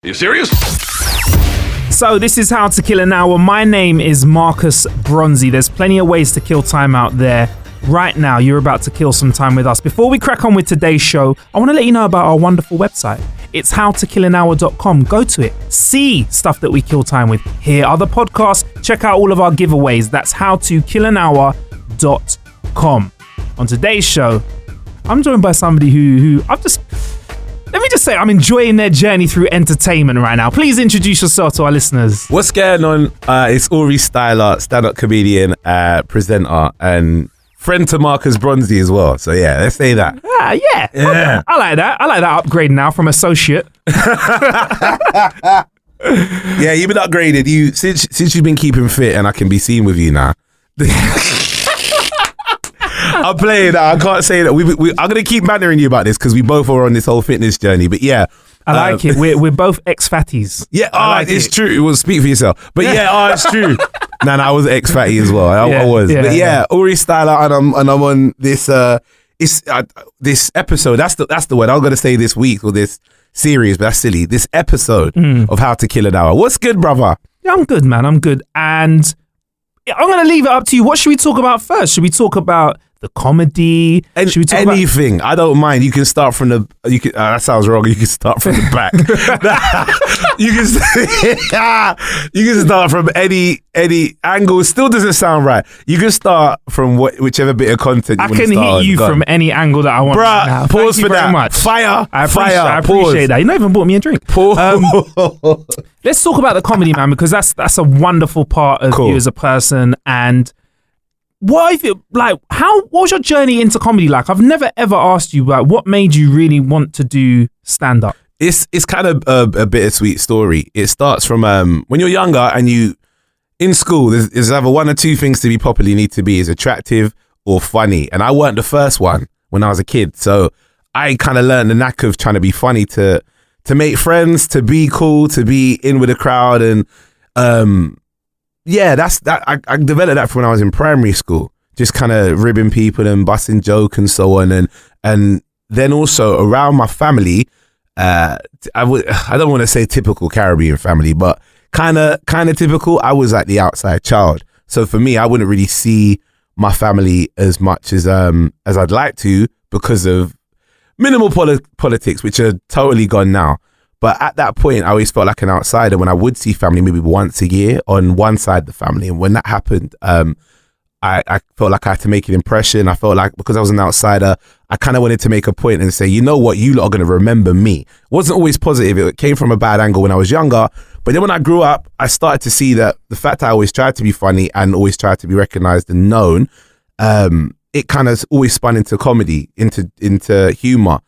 You serious? So this is How to Kill an Hour. My name is Marcus Bronzy. There's plenty of ways to kill time out there. Right now, you're about to kill some time with us. Before we crack on with today's show, I want to let you know about our wonderful website. It's howtokillanhour.com. Go to it. See stuff that we kill time with. Hear other podcasts. Check out all of our giveaways. That's howtokillanhour.com. On today's show, I'm joined by somebody who let me just say, I'm enjoying their journey through entertainment right now. Please introduce yourself to our listeners. What's going on? It's Aurie Styla, stand-up comedian, presenter, and friend to Marcus Bronzy as well. So yeah, let's say that. Yeah. I like that. I like that upgrade now from associate. Yeah, you've been upgraded. Since you've been keeping fit, and I can be seen with you now. I'm playing that. I can't say that. I'm going to keep bantering you about this because we both are on this whole fitness journey. But yeah. I like it. We're both ex-fatties. Yeah, it's true. Well, speak for yourself. But yeah, it's true. No, I was ex-fatty as well. I was. But yeah, Aurie Styla, and I'm on this this episode. That's the word. I'm going to say this week or this series, but that's silly. This episode of How to Kill an Hour. What's good, brother? Yeah, I'm good, man. I'm good. And I'm going to leave it up to you. What should we talk about first? Should we talk about the comedy? Should we talk anything? I don't mind. You can start from the. That sounds wrong. You can start from the back. you can start from any angle. It still doesn't sound right. You can start from whichever bit of content. I can hit you from any angle that I want. Bruh, pause for that. Much. Fire. I appreciate that. You not even bought me a drink. Let's talk about the comedy, man, because that's a wonderful part of you as a person. And what was your journey into comedy like? I've never ever asked you about what made you really want to do stand up. It's kind of a bittersweet story. It starts from when you're younger and you in school. There's either one or two things to be popular. You need to be is attractive or funny, and I weren't the first one when I was a kid. So I kind of learned the knack of trying to be funny, to make friends, to be cool, to be in with the crowd, and yeah, that's that. I developed that from when I was in primary school, just kind of ribbing people and busting joke and so on, and then also around my family. I don't want to say typical Caribbean family, but kind of typical. I was like the outside child, so for me, I wouldn't really see my family as much as I'd like to because of minimal politics, which are totally gone now. But at that point, I always felt like an outsider when I would see family maybe once a year on one side of the family. And when that happened, I felt like I had to make an impression. I felt like because I was an outsider, I kind of wanted to make a point and say, you know what, you lot are going to remember me. It wasn't always positive. It came from a bad angle when I was younger. But then when I grew up, I started to see that the fact that I always tried to be funny and always tried to be recognized and known, it kind of always spun into comedy, into humor.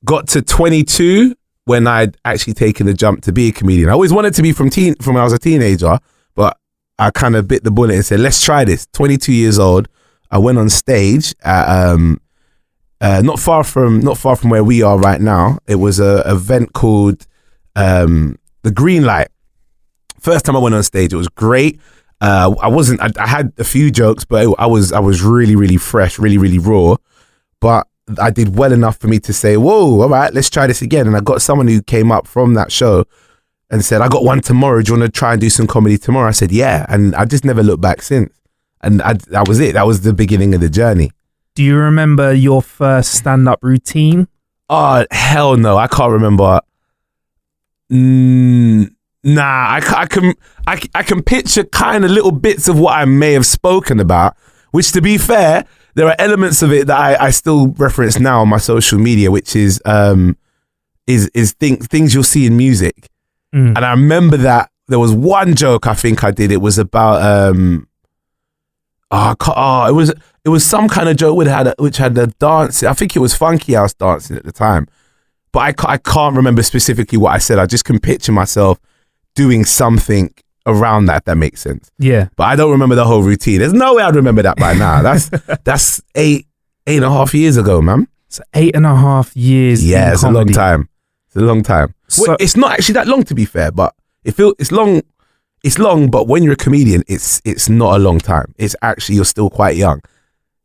Got to 22 when I'd actually taken the jump to be a comedian. I always wanted to be from when I was a teenager, but I kind of bit the bullet and said, let's try this. 22 years old, I went on stage at not far from where we are right now. It was an event called The Green Light. First time I went on stage, it was great. I had a few jokes, but I was really, really fresh, really, really raw. But I did well enough for me to say, whoa, all right, let's try this again. And I got someone who came up from that show and said, I got one tomorrow. Do you want to try and do some comedy tomorrow? I said, yeah. And I just never looked back since. And that was it. That was the beginning of the journey. Do you remember your first stand-up routine? Oh, hell no. I can't remember. Nah, I can picture kind of little bits of what I may have spoken about, which, to be fair, there are elements of it that I still reference now on my social media, which is things you'll see in music. And I remember that there was one joke I think I did. It was about it was some kind of joke which had a dance. I think it was Funky House dancing at the time, but I can't remember specifically what I said. I just can picture myself doing something around that, if that makes sense. Yeah. But I don't remember the whole routine. There's no way I'd remember that by now. That's 8.5 years ago, man. So 8.5 years. Yeah, it's comedy. a long time. It's a long time. So, well, it's not actually that long, to be fair, but it's long. It's long, but when you're a comedian, it's not a long time. It's actually, you're still quite young.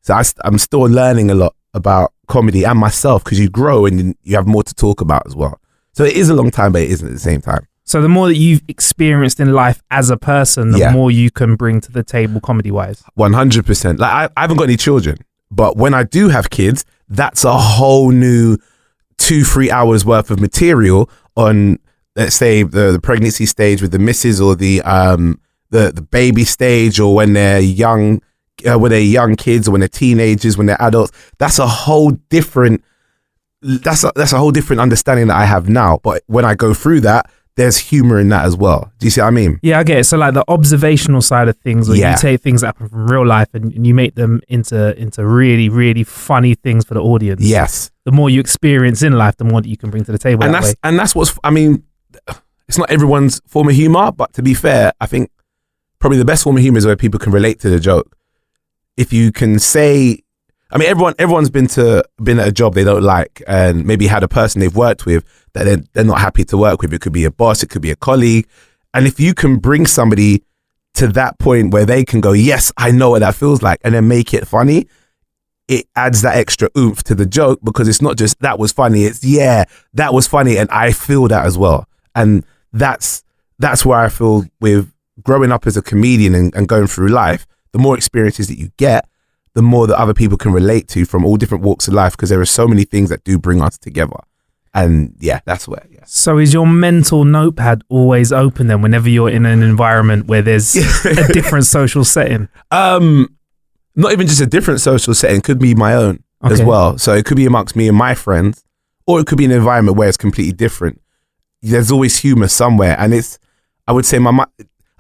So I'm still learning a lot about comedy and myself, because you grow and you have more to talk about as well. So it is a long time, but it isn't at the same time. So the more that you've experienced in life as a person, the more you can bring to the table comedy-wise. 100%. Like I haven't got any children, but when I do have kids, that's a whole new 2-3 hours worth of material on, let's say, the pregnancy stage with the missus, or the baby stage, or when they're young kids, or when they're teenagers, when they're adults. That's a whole different understanding that I have now. But when I go through that, there's humor in that as well. Do you see what I mean? Yeah, I get it. So like the observational side of things, where you take things that happen from real life and you make them into really, really funny things for the audience. Yes. The more you experience in life, the more that you can bring to the table. And that's what's, I mean, it's not everyone's form of humor, but to be fair, I think probably the best form of humor is where people can relate to the joke. If you can say, I mean, everyone's been at a job they don't like, and maybe had a person they've worked with that they're not happy to work with. It could be a boss, it could be a colleague. And if you can bring somebody to that point where they can go, yes, I know what that feels like, and then make it funny, it adds that extra oomph to the joke, because it's not just that was funny, it's that was funny and I feel that as well. And that's where I feel with growing up as a comedian and going through life, the more experiences that you get, the more that other people can relate to from all different walks of life, because there are so many things that do bring us together. And that's where. Yeah. So is your mental notepad always open then whenever you're in an environment where there's a different social setting? Not even just a different social setting, could be my own as well. So it could be amongst me and my friends, or it could be an environment where it's completely different. There's always humor somewhere. And I would say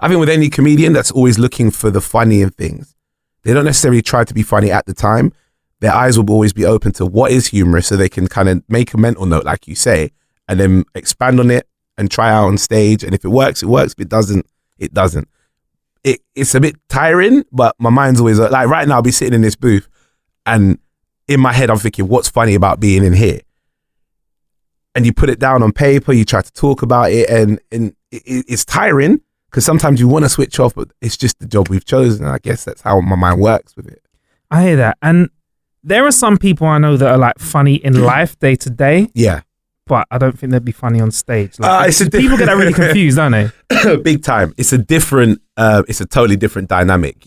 I think with any comedian that's always looking for the funny in things, they don't necessarily try to be funny at the time. Their eyes will always be open to what is humorous, so they can kind of make a mental note, like you say, and then expand on it and try out on stage. And if it works, it works. If it doesn't, it doesn't. It's a bit tiring, but my mind's always like right now I'll be sitting in this booth and in my head I'm thinking, what's funny about being in here? And you put it down on paper, you try to talk about it, and it's tiring, because sometimes you want to switch off, but it's just the job we've chosen. And I guess that's how my mind works with it. I hear that. And there are some people I know that are like funny in life day to day. Yeah. But I don't think they'd be funny on stage. Like, people get that really confused, don't they? Big time. It's a totally different dynamic.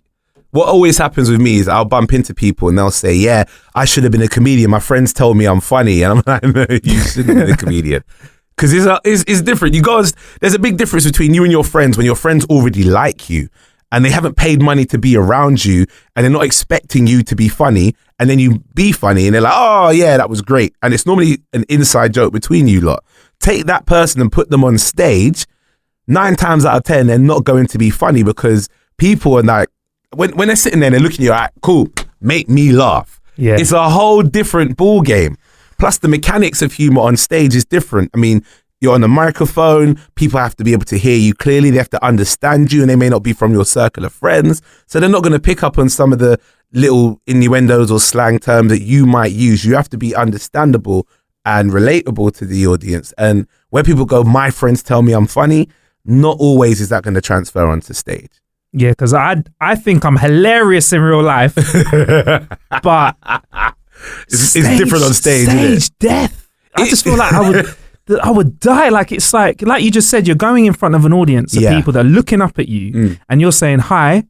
What always happens with me is I'll bump into people and they'll say, yeah, I should have been a comedian. My friends told me I'm funny. And I'm like, no, you shouldn't have been a comedian. Because it's different. There's a big difference between you and your friends when your friends already like you and they haven't paid money to be around you and they're not expecting you to be funny, and then you be funny and they're like, oh yeah, that was great. And it's normally an inside joke between you lot. Take that person and put them on stage, 9 times out of 10, they're not going to be funny, because people are like, when they're sitting there and they're looking at you, like, cool, make me laugh. Yeah. It's a whole different ball game. Plus the mechanics of humor on stage is different. I mean, you're on a microphone, people have to be able to hear you clearly, they have to understand you, and they may not be from your circle of friends. So they're not going to pick up on some of the little innuendos or slang terms that you might use. You have to be understandable and relatable to the audience. And where people go, my friends tell me I'm funny, not always is that going to transfer onto stage. Yeah, because I think I'm hilarious in real life, but it's different on stage, isn't it? Stage death. I just feel like I would die. Like, it's like you just said, you're going in front of an audience of people that are looking up at you, and you're saying, hi,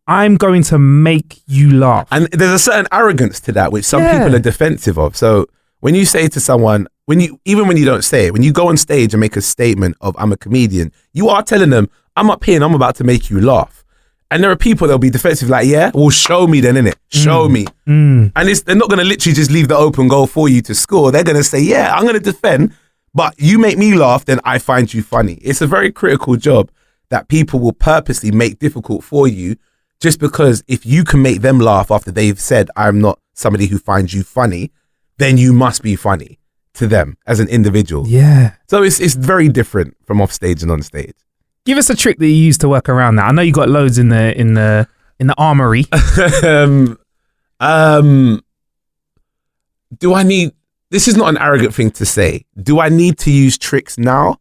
I'm going to make you laugh. And there's a certain arrogance to that, which some people are defensive of. So when you say to someone, even when you don't say it, when you go on stage and make a statement of I'm a comedian, you are telling them, I'm up here and I'm about to make you laugh. And there are people that'll be defensive, like, yeah, well, show me then, innit? Show me. And they're not going to literally just leave the open goal for you to score. They're going to say, yeah, I'm going to defend, but you make me laugh, then I find you funny. It's a very critical job that people will purposely make difficult for you, just because if you can make them laugh after they've said, I'm not somebody who finds you funny, then you must be funny to them as an individual. Yeah. So it's very different from off stage and on stage. Give us a trick that you use to work around that. I know you got loads in the armory. Do I need? This is not an arrogant thing to say. Do I need to use tricks now?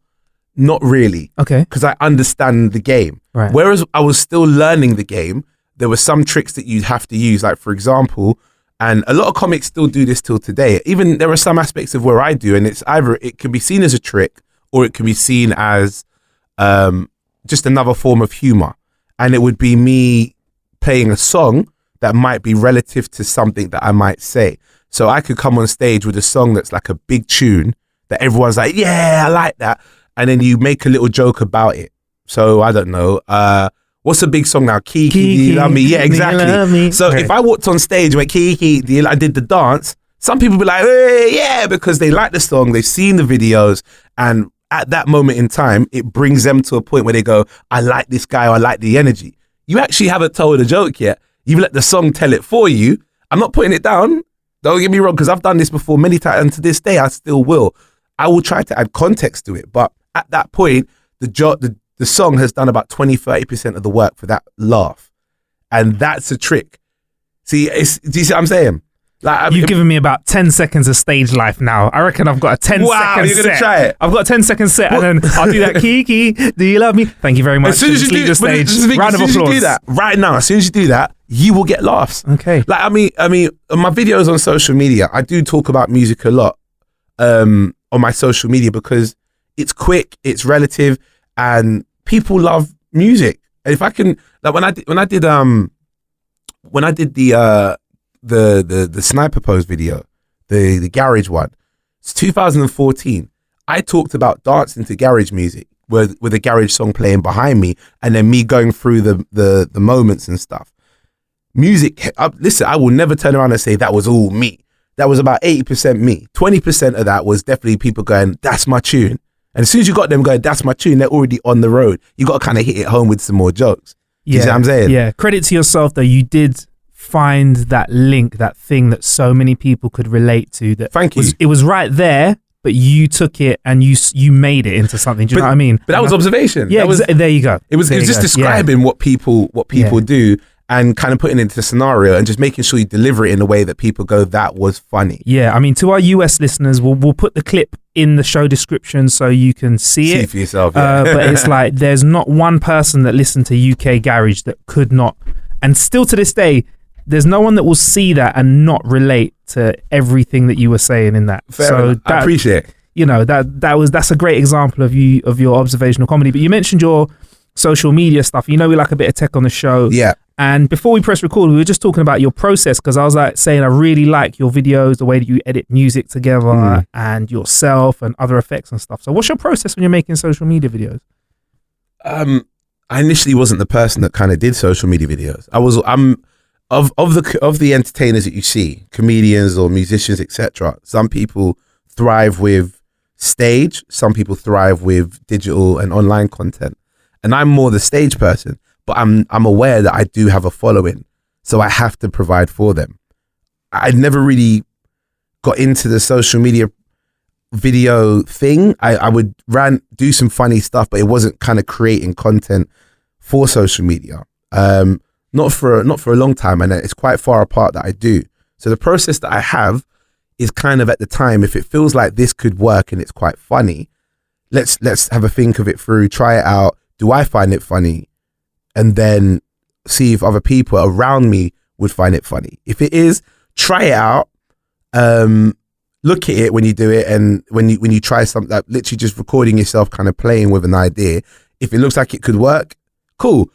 Not really. Okay. Because I understand the game. Right. Whereas I was still learning the game, there were some tricks that you'd have to use. Like, for example, and a lot of comics still do this till today. Even there are some aspects of where I do, and it's either it can be seen as a trick, or it can be seen as just another form of humor. And it would be me playing a song that might be relative to something that I might say. So I could come on stage with a song that's like a big tune that everyone's like, yeah, I like that. And then you make a little joke about it. So I don't know. What's a big song now? Kiki, do you love me? Yeah, exactly. So if I walked on stage and went, Kiki, I did the dance, some people be like, hey, yeah, because they like the song, they've seen the videos, and at that moment in time, it brings them to a point where they go, I like this guy, or I like the energy. You actually haven't told a joke yet. You've let the song tell it for you. I'm not putting it down. Don't get me wrong, because I've done this before many times, and to this day, I still will. I will try to add context to it. But at that point, the song has done about 20-30% of the work for that laugh. And that's a trick. See, do you see what I'm saying? Like, You've given me about 10 seconds of stage life now. I reckon I've got a 10 second you're gonna set. try it. I've got a 10-second set, and then I'll do that. Kiki, do you love me? Thank you very much. As soon as you leave the stage. Round of applause. You do that right now, as soon as you do that, you will get laughs. Okay. Like I mean, on my videos on social media, I do talk about music a lot on my social media because it's quick, it's relative, and people love music. And if I can, like when I did the sniper pose video, the garage one, it's 2014. I talked about dancing to garage music with a garage song playing behind me, and then me going through the moments and stuff. Music, listen, I will never turn around and say that was all me. That was about 80% me. 20% of that was definitely people going, that's my tune. And as soon as you got them going, that's my tune, they're already on the road. You got to kind of hit it home with some more jokes. You see what I'm saying? Yeah. Credit to yourself though. You did find that link, that thing that so many people could relate to. Thank you. It was right there, but you took it and you made it into something. Do you know what I mean? But that was observation. Yeah, there you go. It was just describing what people do and kind of putting it into a scenario and just making sure you deliver it in a way that people go, that was funny. Yeah, I mean, to our US listeners, we'll put the clip in the show description so you can see it. See for yourself, yeah. But it's like, there's not one person that listened to UK Garage that could not, and still to this day, there's no one that will see that and not relate to everything that you were saying in that. Fair enough. I appreciate it. You know, that's a great example of your observational comedy. But you mentioned your social media stuff. You know, we like a bit of tech on the show. Yeah. And before we press record, we were just talking about your process, because I was like saying I really like your videos, the way that you edit music together and yourself and other effects and stuff. So what's your process when you're making social media videos? I initially wasn't the person that kind of did social media videos. I'm of the entertainers that you see, comedians or musicians, etc. Some people thrive with stage, some people thrive with digital and online content. And I'm more the stage person. But I'm aware that I do have a following, so I have to provide for them. I never really got into the social media video thing. I would do some funny stuff, but it wasn't kind of creating content for social media. Not for a long time, and it's quite far apart that I do. So the process that I have is kind of at the time, if it feels like this could work and it's quite funny, let's have a think of it through, try it out. Do I find it funny? And then see if other people around me would find it funny. If it is, try it out. Look at it when you do it, and when you try something, like literally just recording yourself, kind of playing with an idea. If it looks like it could work, cool.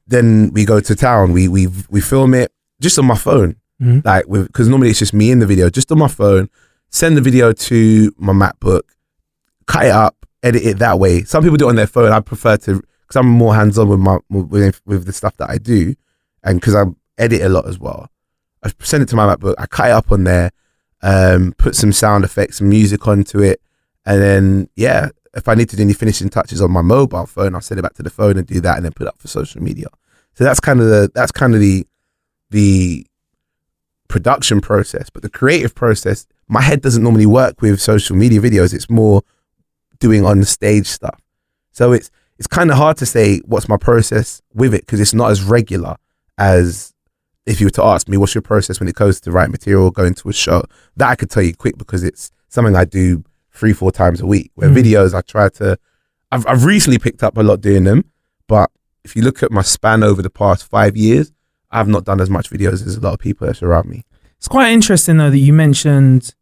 Then we go to town. We film it just on my phone, like because normally it's just me in the video, just on my phone. Send the video to my MacBook, cut it up, edit it that way. Some people do it on their phone. I prefer to, because I'm more hands-on with the stuff that I do, and because I edit a lot as well. I send it to my MacBook, I cut it up on there, put some sound effects and music onto it, and then if I need to do any finishing touches on my mobile phone, I'll send it back to the phone and do that, and then put it up for social media. So that's kind of the production process. But the creative process, my head doesn't normally work with social media videos. It's more doing on the stage stuff. So it's kind of hard to say what's my process with it, because it's not as regular as if you were to ask me, what's your process when it goes to write material or going to a show? That I could tell you quick, because it's something I do 3-4 times a week. Where videos, I've recently picked up a lot doing them, but if you look at my span over the past 5 years, I've not done as much videos as a lot of people that's around me. It's quite interesting though that you mentioned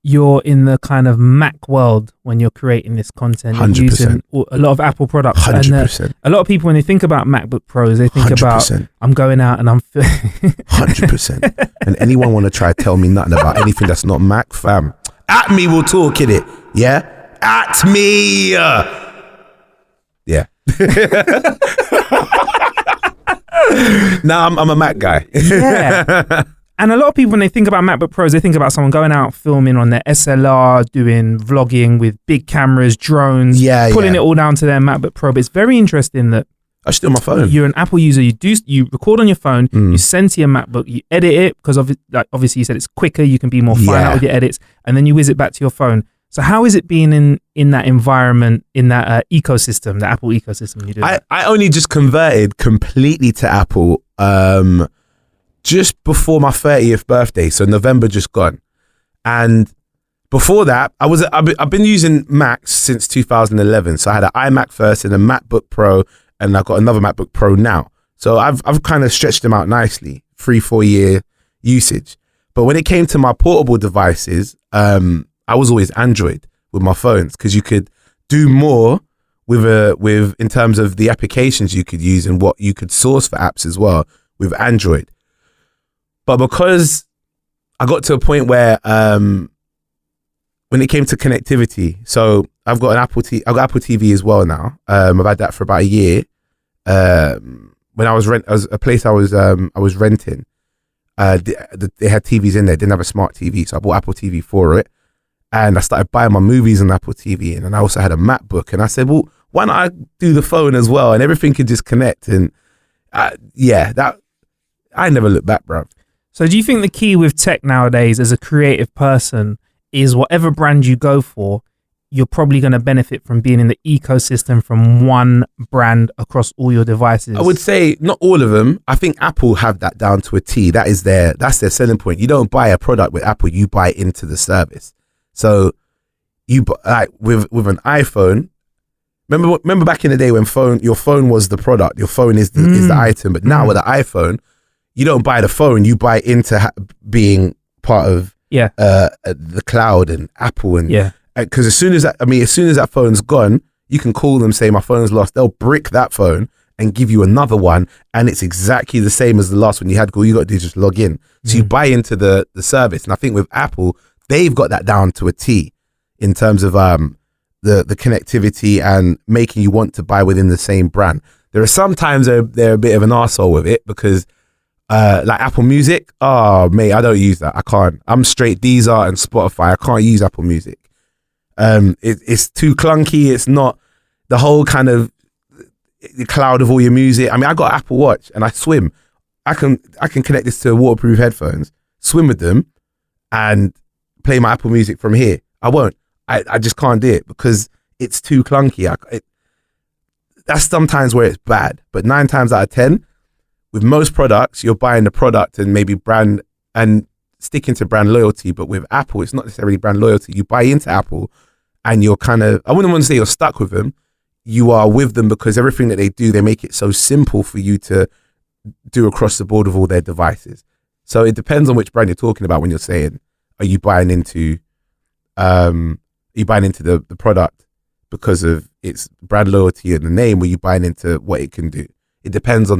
you're in the kind of Mac world when you're creating this content. You're 100%. using a lot of Apple products. 100%. And a lot of people, when they think about MacBook Pros, they think 100%. about, I'm going out and I'm... 100%. And anyone want to try tell me nothing about anything that's not Mac, fam, at me we'll talk in it. Yeah? At me. Yeah. Nah, I'm a Mac guy. Yeah. And a lot of people, when they think about MacBook Pros, they think about someone going out filming on their SLR, doing vlogging with big cameras, drones, pulling it all down to their MacBook Pro. But it's very interesting that I still on my phone. You're an Apple user. You record on your phone. You send to your MacBook. You edit it because obviously you said it's quicker. You can be more fine out with your edits, and then you whiz it back to your phone. So how is it being in that environment, in that ecosystem, the Apple ecosystem? You do. I only just converted completely to Apple just before my 30th birthday, so November just gone, and before that I've been using Macs since 2011. So I had an iMac first and a MacBook Pro, and I've got another MacBook Pro now. So I've kind of stretched them out nicely, 3-4 year usage. But when it came to my portable devices, I was always Android with my phones because you could do more with in terms of the applications you could use and what you could source for apps as well with Android. But because I got to a point where when it came to connectivity, so I've got I've got Apple TV as well now. I've had that for about a year. When I was a place I was renting, they had TVs in there. Didn't have a smart TV, so I bought Apple TV for it, and I started buying my movies on Apple TV. And then I also had a MacBook, and I said, well, why not I do the phone as well, and everything could just connect. And that I never looked back, bro. So do you think the key with tech nowadays as a creative person is whatever brand you go for, you're probably going to benefit from being in the ecosystem from one brand across all your devices? I would say not all of them. I think Apple have that down to a T. That's their selling point. You don't buy a product with Apple, you buy into the service. So you like with an iPhone. Remember back in the day when your phone was the product. Your phone is the item. But now with the iPhone, you don't buy the phone. You buy into being part of the cloud and Apple and because as soon as that phone's gone, you can call them, say my phone's lost. They'll brick that phone and give you another one, and it's exactly the same as the last one you had. All you got to do is just log in. So you buy into the service, and I think with Apple, they've got that down to a T in terms of the connectivity and making you want to buy within the same brand. There are sometimes they're a bit of an arsehole with it because like Apple Music, oh mate, I don't use that. I can't. I'm straight Deezer and Spotify. I can't use Apple Music. It's too clunky. It's not the whole kind of the cloud of all your music. I mean, I got Apple Watch and I swim. I can connect this to waterproof headphones, swim with them, and play my Apple Music from here. I won't. I just can't do it because it's too clunky. That's sometimes where it's bad. But 9 times out of 10, with most products, you're buying the product and maybe brand and sticking to brand loyalty. But with Apple, it's not necessarily brand loyalty. You buy into Apple and you're kind of, I wouldn't want to say you're stuck with them. You are with them because everything that they do, they make it so simple for you to do across the board with all their devices. So it depends on which brand you're talking about when you're saying, are you buying into the product because of its brand loyalty and the name, or are you buying into what it can do? It depends.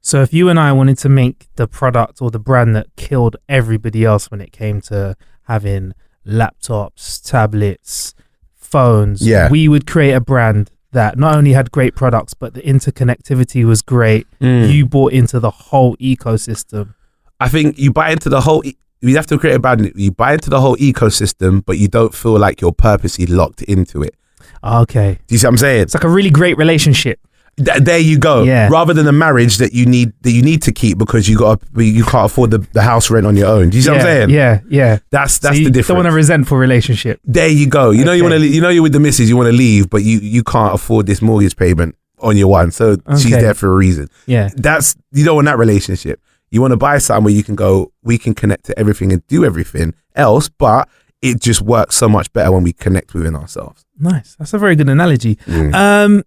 So if you and I wanted to make the product or the brand that killed everybody else when it came to having laptops, tablets, phones, we would create a brand that not only had great products, but the interconnectivity was great. You bought into the whole ecosystem. I think you buy into the whole, you have to create a brand, you buy into the whole ecosystem, but you don't feel like you're purposely locked into it. Okay. Do you see what I'm saying? It's like a really great relationship. There you go. Yeah. Rather than a marriage that you need to keep because you can't afford the house rent on your own. Do you see what I'm saying? Yeah. That's so the difference. You don't want a resentful relationship. There you go. You know you want to. You know you're with the missus. You want to leave, but you can't afford this mortgage payment on your one. So she's there for a reason. Yeah. You don't want that relationship. You want to buy something where you can go. We can connect to everything and do everything else, but it just works so much better when we connect within ourselves. There That's a very good analogy.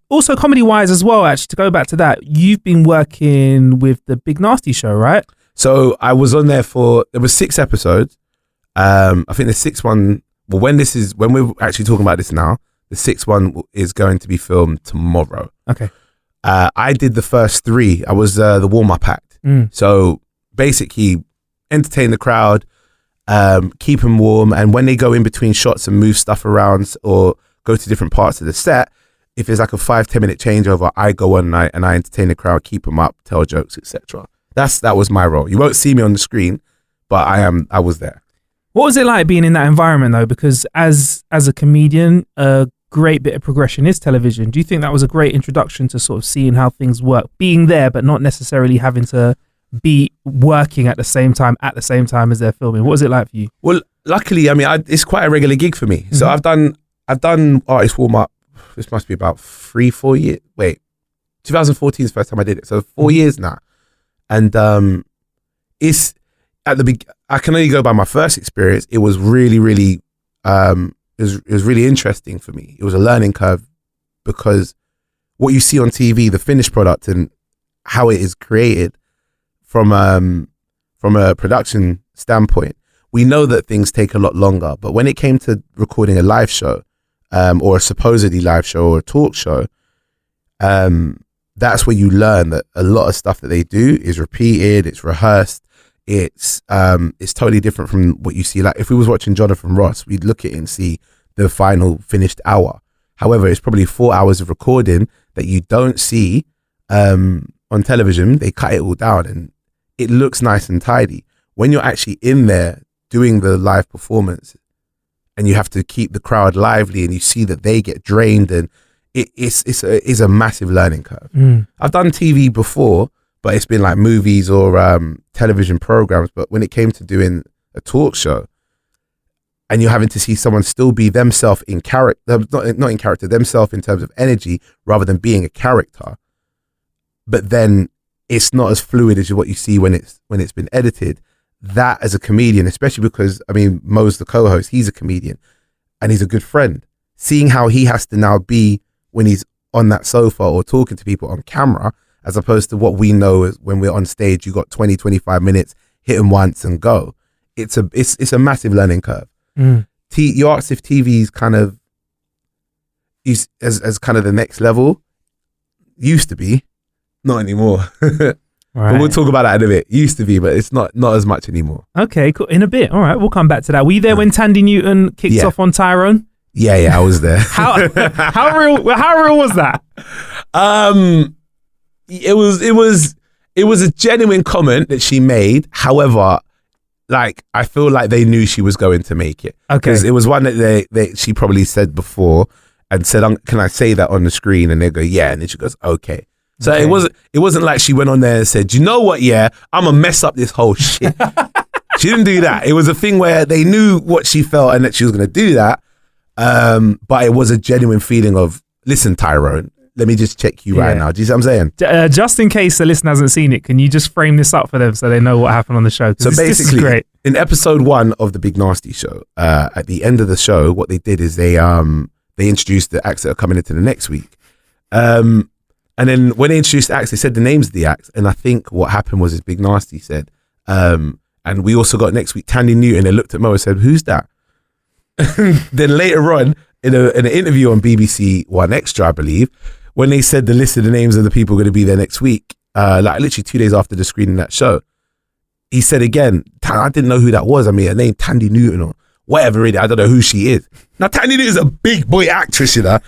Also, comedy-wise as well, actually, to go back to that, you've been working with the Big Nasty Show, right? So I was on there there was 6 episodes. I think the sixth one, well, when we're actually talking about this now, the sixth one is going to be filmed tomorrow. Okay. I did the first three. I was the warm-up act. So basically entertain the crowd, keep them warm, and when they go in between shots and move stuff around or go to different parts of the set, if it's like a 5-10 minute changeover, I go on and I entertain the crowd, keep them up, tell jokes, etc. That was my role. You won't see me on the screen, but I was there. What was it like being in that environment though? Because as a comedian, a great bit of progression is television. Do you think that was a great introduction to sort of seeing how things work, being there but not necessarily having to be working at the same time as they're filming? What was it like for you? Well, luckily, I mean, it's quite a regular gig for me. So I've done artist warm up. This must be about 3-4 years. Wait, 2014 is the first time I did it. So 4 years now, and it's at the I can only go by my first experience. It was really, really, it was really interesting for me. It was a learning curve because what you see on TV, the finished product and how it is created from a production standpoint, we know that things take a lot longer. But when it came to recording a live show, or a supposedly live show or a talk show, that's where you learn that a lot of stuff that they do is repeated, it's rehearsed, it's totally different from what you see. Like if we was watching Jonathan Ross, we'd look at it and see the final finished hour. However, it's probably 4 hours of recording that you don't see on television. They cut it all down and it looks nice and tidy. When you're actually in there doing the live performance and you have to keep the crowd lively and you see that they get drained, and it's a massive learning curve. I've done TV before, but it's been like movies or television programs. But when it came to doing a talk show and you're having to see someone still be themselves in character, not in character, themselves in terms of energy rather than being a character, but then it's not as fluid as what you see when it's been edited. That as a comedian, especially because, I mean, Mo's the co-host, he's a comedian and he's a good friend. Seeing how he has to now be when he's on that sofa or talking to people on camera, as opposed to what we know as when we're on stage, you got 20, 25 minutes, hit them once and go. It's a massive learning curve. You asked if TV's kind of is as kind of the next level. Used to be, not anymore. Right. But we'll talk about that in a bit. Used to be, but it's not as much anymore. Okay, cool. In a bit. All right, we'll come back to that. Were you there when Tandy Newton kicked off on Tyrone? Yeah, I was there. How real was that? It was a genuine comment that she made. However, like I feel like they knew she was going to make it. Okay, because it was one that she probably said before and said, "Can I say that on the screen?" And they go, "Yeah," and then she goes, "Okay." So it wasn't like she went on there and said, "You know what? Yeah, I'm gonna mess up this whole shit." She didn't do that. It was a thing where they knew what she felt and that she was gonna do that. But it was a genuine feeling of, listen, Tyrone, let me just check you right now. Do you see what I'm saying? Just in case the listener hasn't seen it, can you just frame this up for them so they know what happened on the show? So basically, this is great. In episode 1 of the Big Nasty Show, at the end of the show, what they did is they introduced the acts that are coming into the next week. And then when they introduced the acts, they said the names of the acts. And I think what happened was Big Nasty said, and we also got next week Tandy Newton. They looked at Mo and said, "Who's that?" Then later on, in an interview on BBC One Extra, I believe, when they said the list of the names of the people going to be there next week, like literally 2 days after the screening that show, he said again, "I didn't know who that was. I mean, her name Tandy Newton or whatever. Really, I don't know who she is." Now, Tandy Newton is a big boy actress, you know.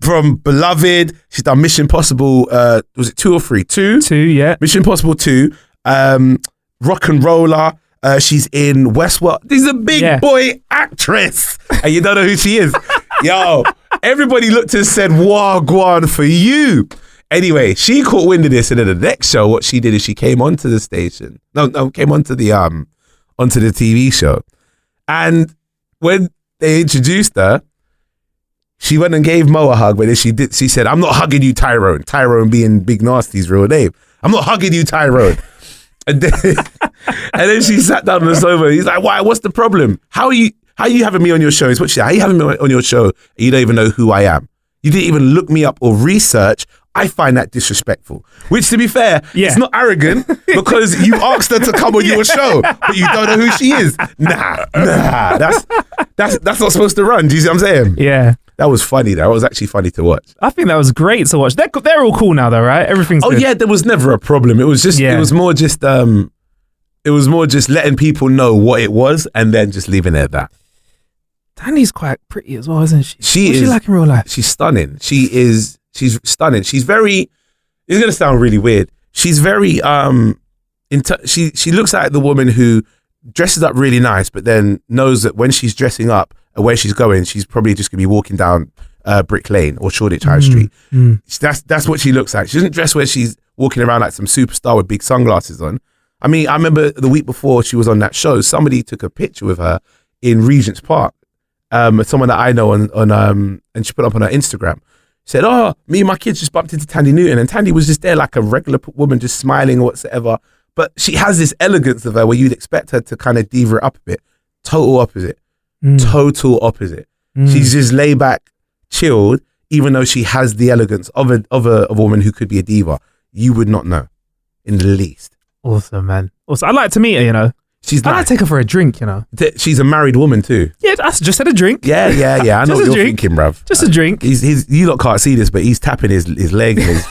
From Beloved, she's done Mission Impossible, was it 2 or 3? 2? 2, yeah. Mission Impossible 2, Rock and Roller, she's in Westworld. This is a big boy actress. And you don't know who she is. Yo, everybody looked and said, "Wagwan for you." Anyway, she caught wind of this, and then the next show, what she did is she came onto the station. Came onto the TV show. And when they introduced her, she went and gave Mo a hug, but then she said, "I'm not hugging you, Tyrone." Tyrone being Big Nasty's real name. "I'm not hugging you, Tyrone." And then she sat down on the sofa. He's like, "Why? What's the problem? How are you having me on your show?" Is what she said. "How are you having me on your show? And you don't even know who I am. You didn't even look me up or research I find that disrespectful. Which, to be fair, Yeah. it's not arrogant because you asked her to come on your show, but you don't know who she is. Nah. That's not supposed to run. Do you see what I'm saying? Yeah. That was funny. That was actually funny to watch. I think that was great to watch. They're all cool now, though, right? Everything's good. Yeah, there was never a problem. It was just, it was more just letting people know what it was and then just leaving it at that. Danny's quite pretty as well, isn't she? What's She like in real life? She's stunning. She's stunning. She's very, it's going to sound really weird. She's very, she looks like the woman who dresses up really nice, but then knows that when she's dressing up and where she's going, she's probably just going to be walking down Brick Lane or Shoreditch High Street. That's what she looks like. She doesn't dress where she's walking around like some superstar with big sunglasses on. I mean, I remember the week before she was on that show, somebody took a picture with her in Regent's Park. Someone that I know and she put up on her Instagram. Said, "Oh, me and my kids just bumped into Tandy Newton," and Tandy was just there like a regular woman, just smiling or whatsoever. But she has this elegance of her where you'd expect her to kind of diva it up a bit. Total opposite. Total opposite. She's just laid back, chilled, even though she has the elegance of a woman who could be a diva. You would not know in the least. Awesome, man. Awesome. I'd like to meet her, you know. She's I'd like to take her for a drink, you know. She's a married woman too. Yeah, I just had a drink. Yeah. I know what you're thinking, bruv. Just a drink. You lot can't see this, but he's tapping his leg and his,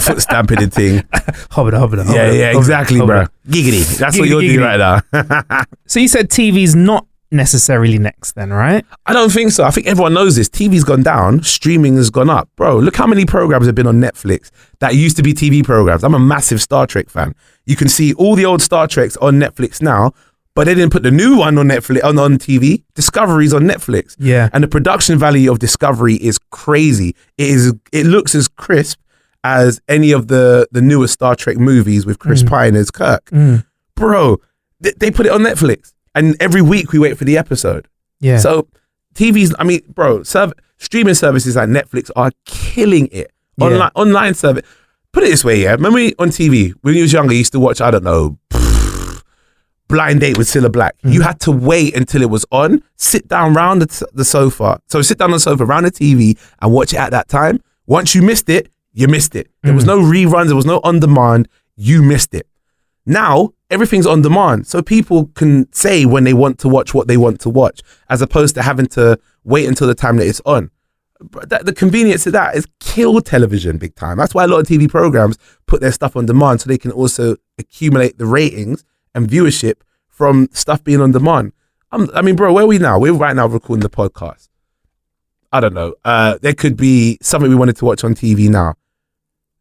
foot stamping the thing. Hobbit. Yeah, exactly, bro. Giggity. That's what you're doing right now. So you said TV's not necessarily next then, right? I don't think so. I think everyone knows this. TV's gone down, streaming has gone up. Bro, look how many programs have been on Netflix that used to be TV programs. I'm a massive Star Trek fan. You can see all the old Star Treks on Netflix now, but they didn't put the new one on Netflix on TV. Discovery's on Netflix. Yeah. And the production value of Discovery is crazy. It looks as crisp as any of the newer Star Trek movies with Chris Pine as Kirk. Bro, they put it on Netflix. And every week we wait for the episode. Yeah. So TV's, I mean, bro, streaming services like Netflix are killing it. Online service. Put it this way, yeah. Remember on TV, when you was younger, you used to watch, I don't know, Blind Date with Cilla Black. You had to wait until it was on, sit down round the sofa. So sit down on the sofa, around the TV and watch it at that time. Once you missed it, you missed it. There was no reruns. There was no on demand. You missed it. Now, everything's on demand. So people can say when they want to watch what they want to watch, as opposed to having to wait until the time that it's on. The convenience of that is kill television big time. That's why a lot of TV programs put their stuff on demand so they can also accumulate the ratings and viewership from stuff being on demand. I mean, bro, where are we now? We're right now recording the podcast. I don't know. There could be something we wanted to watch on TV now.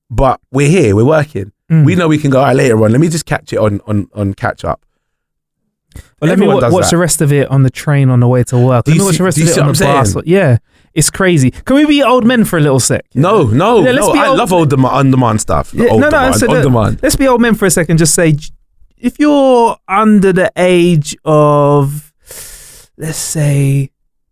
But we're here, we're working. We know we can go, all right, later on, let me just catch it on catch up. Well, let me watch the rest of it on the train on the way to work. Let me watch the rest of it on the bus. Yeah, it's crazy. Can we be old men for a little sec? No. I love on-demand stuff. On-demand. Let's be old men for a second. Just say, if you're under the age of, let's say,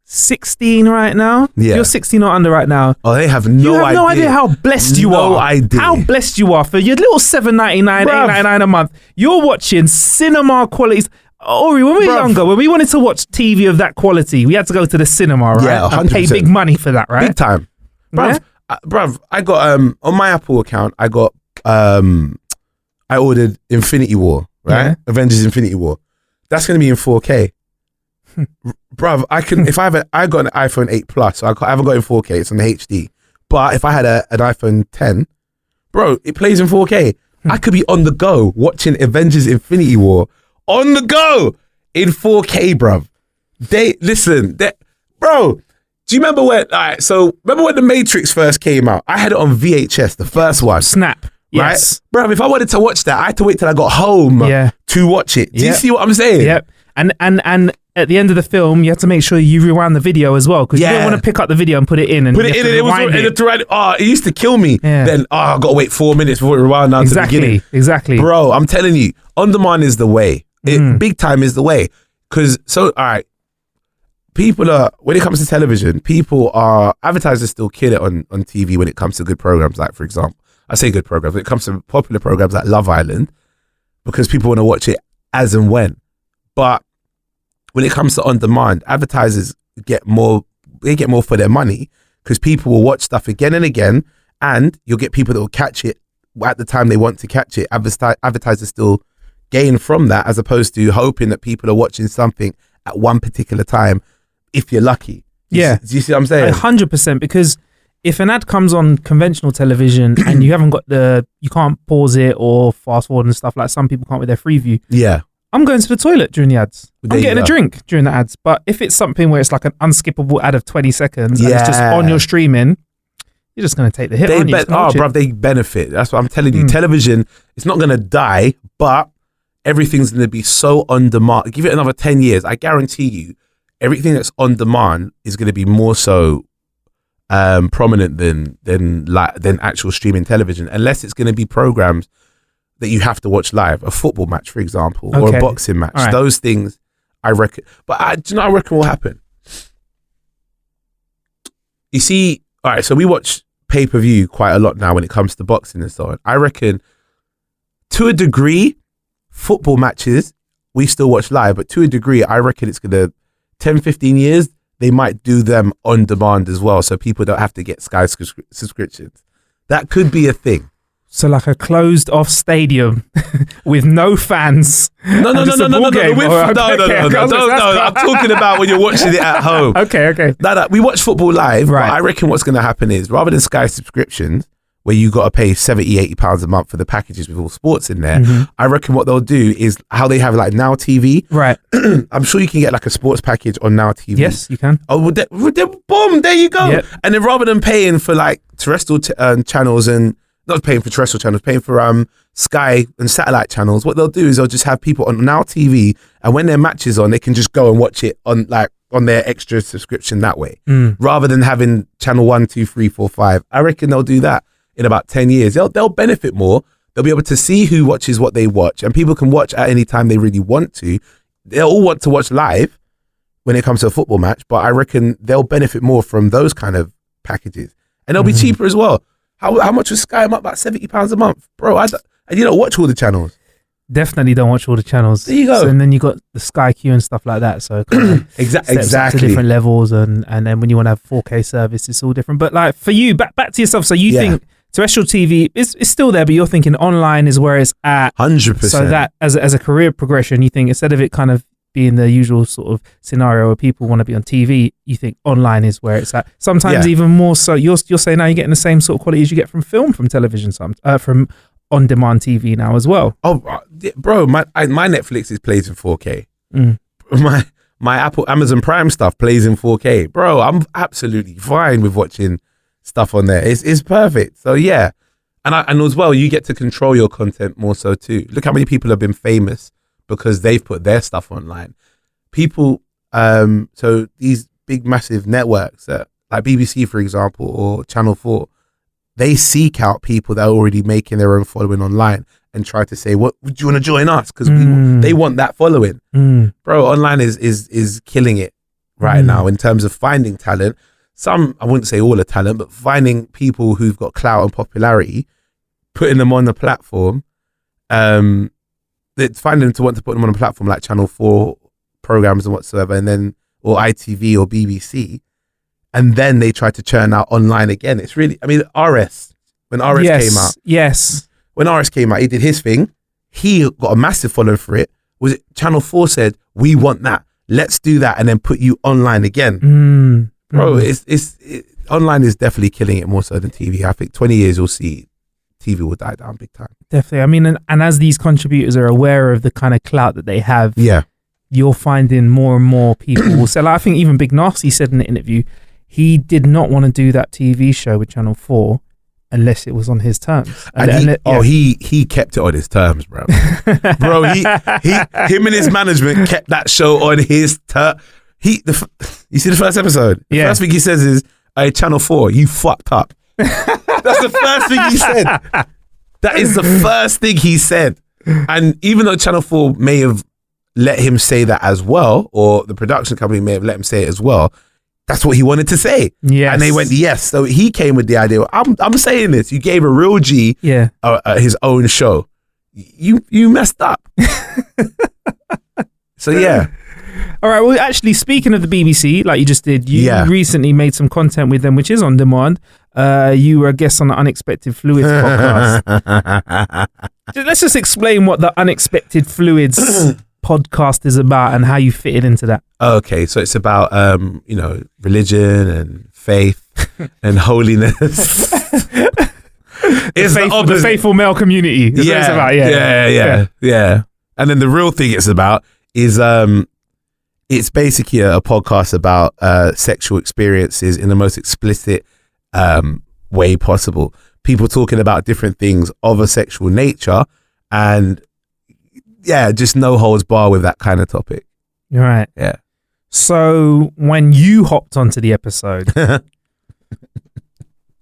16 right now. Yeah. You're 16 or under right now. Oh, they have no idea. You have no idea how blessed you are. No idea. How blessed you are for your little $7.99, $8.99 a month. You're watching cinema qualities. Aurie, when we were younger, when we wanted to watch TV of that quality, we had to go to the cinema, right? Yeah, 100%. And pay big money for that, right? Big time. Bruv, I got, on my Apple account, I got, I ordered Infinity War, right? Yeah. Avengers Infinity War. That's going to be in 4K. Bruv, I got an iPhone 8 Plus, so I haven't got it in 4K, it's on the HD. But if I had an iPhone 10, bro, it plays in 4K. I could be on the go watching Avengers Infinity War on the go in 4K, bruv. Bro, do you remember when, remember when The Matrix first came out? I had it on VHS, the first one. Snap. Yes. Right? Bruv, if I wanted to watch that, I had to wait till I got home to watch it. Do you see what I'm saying? Yep. And at the end of the film, you have to make sure you rewind the video as well, because you don't want to pick up the video and put it in. And it used to kill me. Yeah. Then, I've got to wait 4 minutes before it rewinds down to the beginning. Exactly. Bro, I'm telling you, on demand is the way. Big time is the way. Because, all right, when it comes to television, advertisers still kill it on TV when it comes to good programs. Like, for example, I say good programs, when it comes to popular programs like Love Island, because people want to watch it as and when. But when it comes to on demand, advertisers get more for their money, because people will watch stuff again and again, And you'll get people that will catch it at the time they want to catch it. Advertisers still gain from that, as opposed to hoping that people are watching something at one particular time, if you're lucky. Do you see what I'm saying? 100%, because if an ad comes on conventional television and you haven't got you can't pause it or fast forward and stuff like some people can't with their Freeview. Yeah. I'm going to the toilet during the ads. I'm getting a drink during the ads. But if it's something where it's like an unskippable ad of 20 seconds and it's just on your streaming, you're just going to take the hit, aren't you? Bruv, they benefit. That's what I'm telling you. Television, it's not going to die, but everything's going to be so on demand. Give it another 10 years. I guarantee you, everything that's on demand is going to be more so prominent than actual streaming television, unless it's going to be programs that you have to watch live, a football match, for example, or a boxing match. Right. Those things, I reckon. But do you know what I reckon will happen? You see, all right, so we watch pay-per-view quite a lot now when it comes to boxing and so on. I reckon, to a degree, football matches, we still watch live, but to a degree, I reckon it's going to, 10, 15 years, they might do them on demand as well, so people don't have to get Sky subscriptions. That could be a thing. So like a closed off stadium with no fans. No. I'm talking about when you're watching it at home. Okay. No, we watch football live. Right. But I reckon what's going to happen is, rather than Sky subscriptions, where you got to pay 70, 80 pounds a month for the packages with all sports in there, I reckon what they'll do is how they have like Now TV. Right. I'm sure you can get like a sports package on Now TV. Yes, you can. Oh, boom, there you go. Yep. And then rather than paying for like terrestrial channels and not paying for terrestrial channels, paying for Sky and satellite channels, what they'll do is they'll just have people on Now TV, and when their match is on, they can just go and watch it on their extra subscription that way, rather than having channel 1, 2, 3, 4, 5. I reckon they'll do that in about 10 years. They'll benefit more. They'll be able to see who watches what they watch, and people can watch at any time they really want to. They'll all want to watch live when it comes to a football match, but I reckon they'll benefit more from those kind of packages, and they'll be cheaper as well. How much was Sky? About £70 a month, bro. And you don't watch all the channels. Definitely don't watch all the channels. There you go. So, and then you got the Sky Q and stuff like that. So exactly to different levels, and then when you want to have 4K service, it's all different. But like for you, back to yourself. So you think terrestrial TV is still there, but you're thinking online is where it's at. 100%. So that as a career progression, you think instead of it kind of being the usual sort of scenario where people want to be on TV, you think online is where it's at. Sometimes even more so. You're saying now you're getting the same sort of quality as you get from film, from television, from on-demand TV now as well. Oh, bro, my Netflix plays in 4K. My Amazon Prime stuff plays in 4K. Bro, I'm absolutely fine with watching stuff on there. It's perfect. So yeah, and as well, you get to control your content more so too. Look how many people have been famous because they've put their stuff online. People, so these big massive networks like BBC, for example, or Channel 4, they seek out people that are already making their own following online and try to say, "What do you want to join us?" Because they want that following. Bro, online is killing it right now in terms of finding talent. Some, I wouldn't say all the talent, but finding people who've got clout and popularity, putting them on the platform. It's finding them to want to put them on a platform like Channel 4 programs and whatsoever, and then or ITV or BBC. And then they try to churn out online again. It's really, when RS came out. Yes. When RS came out, he did his thing. He got a massive following for it. Was it Channel 4 said, "We want that. Let's do that," and then put you online again. Bro, online is definitely killing it more so than TV. I think 20 years you'll see TV will die down big time. Definitely. And as these contributors are aware of the kind of clout that they have, you're finding more and more people. So I think even Big Nasty said in the interview, he did not want to do that TV show with Channel 4 unless it was on his terms. He kept it on his terms, bro. Bro, him and his management kept that show on his terms. You see the first episode? The first thing he says is, "Hey, Channel 4, you fucked up." That's the first thing he said. That is the first thing he said. And even though Channel 4 may have let him say that as well, or the production company may have let him say it as well, that's what he wanted to say. Yes. And they went, yes. So he came with the idea, I'm saying this. You gave a real G his own show. You messed up. So yeah. All right. Well, actually, speaking of the BBC, like you just did, you recently made some content with them, which is on demand. you were a guest on the Unexpected Fluids podcast. Let's just explain what the Unexpected Fluids podcast is about and how you fitted into that. Okay, so it's about religion and faith and holiness. It's the faithful male community. Is what it's about. Yeah. And then the real thing it's about is it's basically a podcast about sexual experiences in the most explicit way possible. People talking about different things of a sexual nature, and just no holds bar with that kind of topic. You're right. Yeah. So when you hopped onto the episode,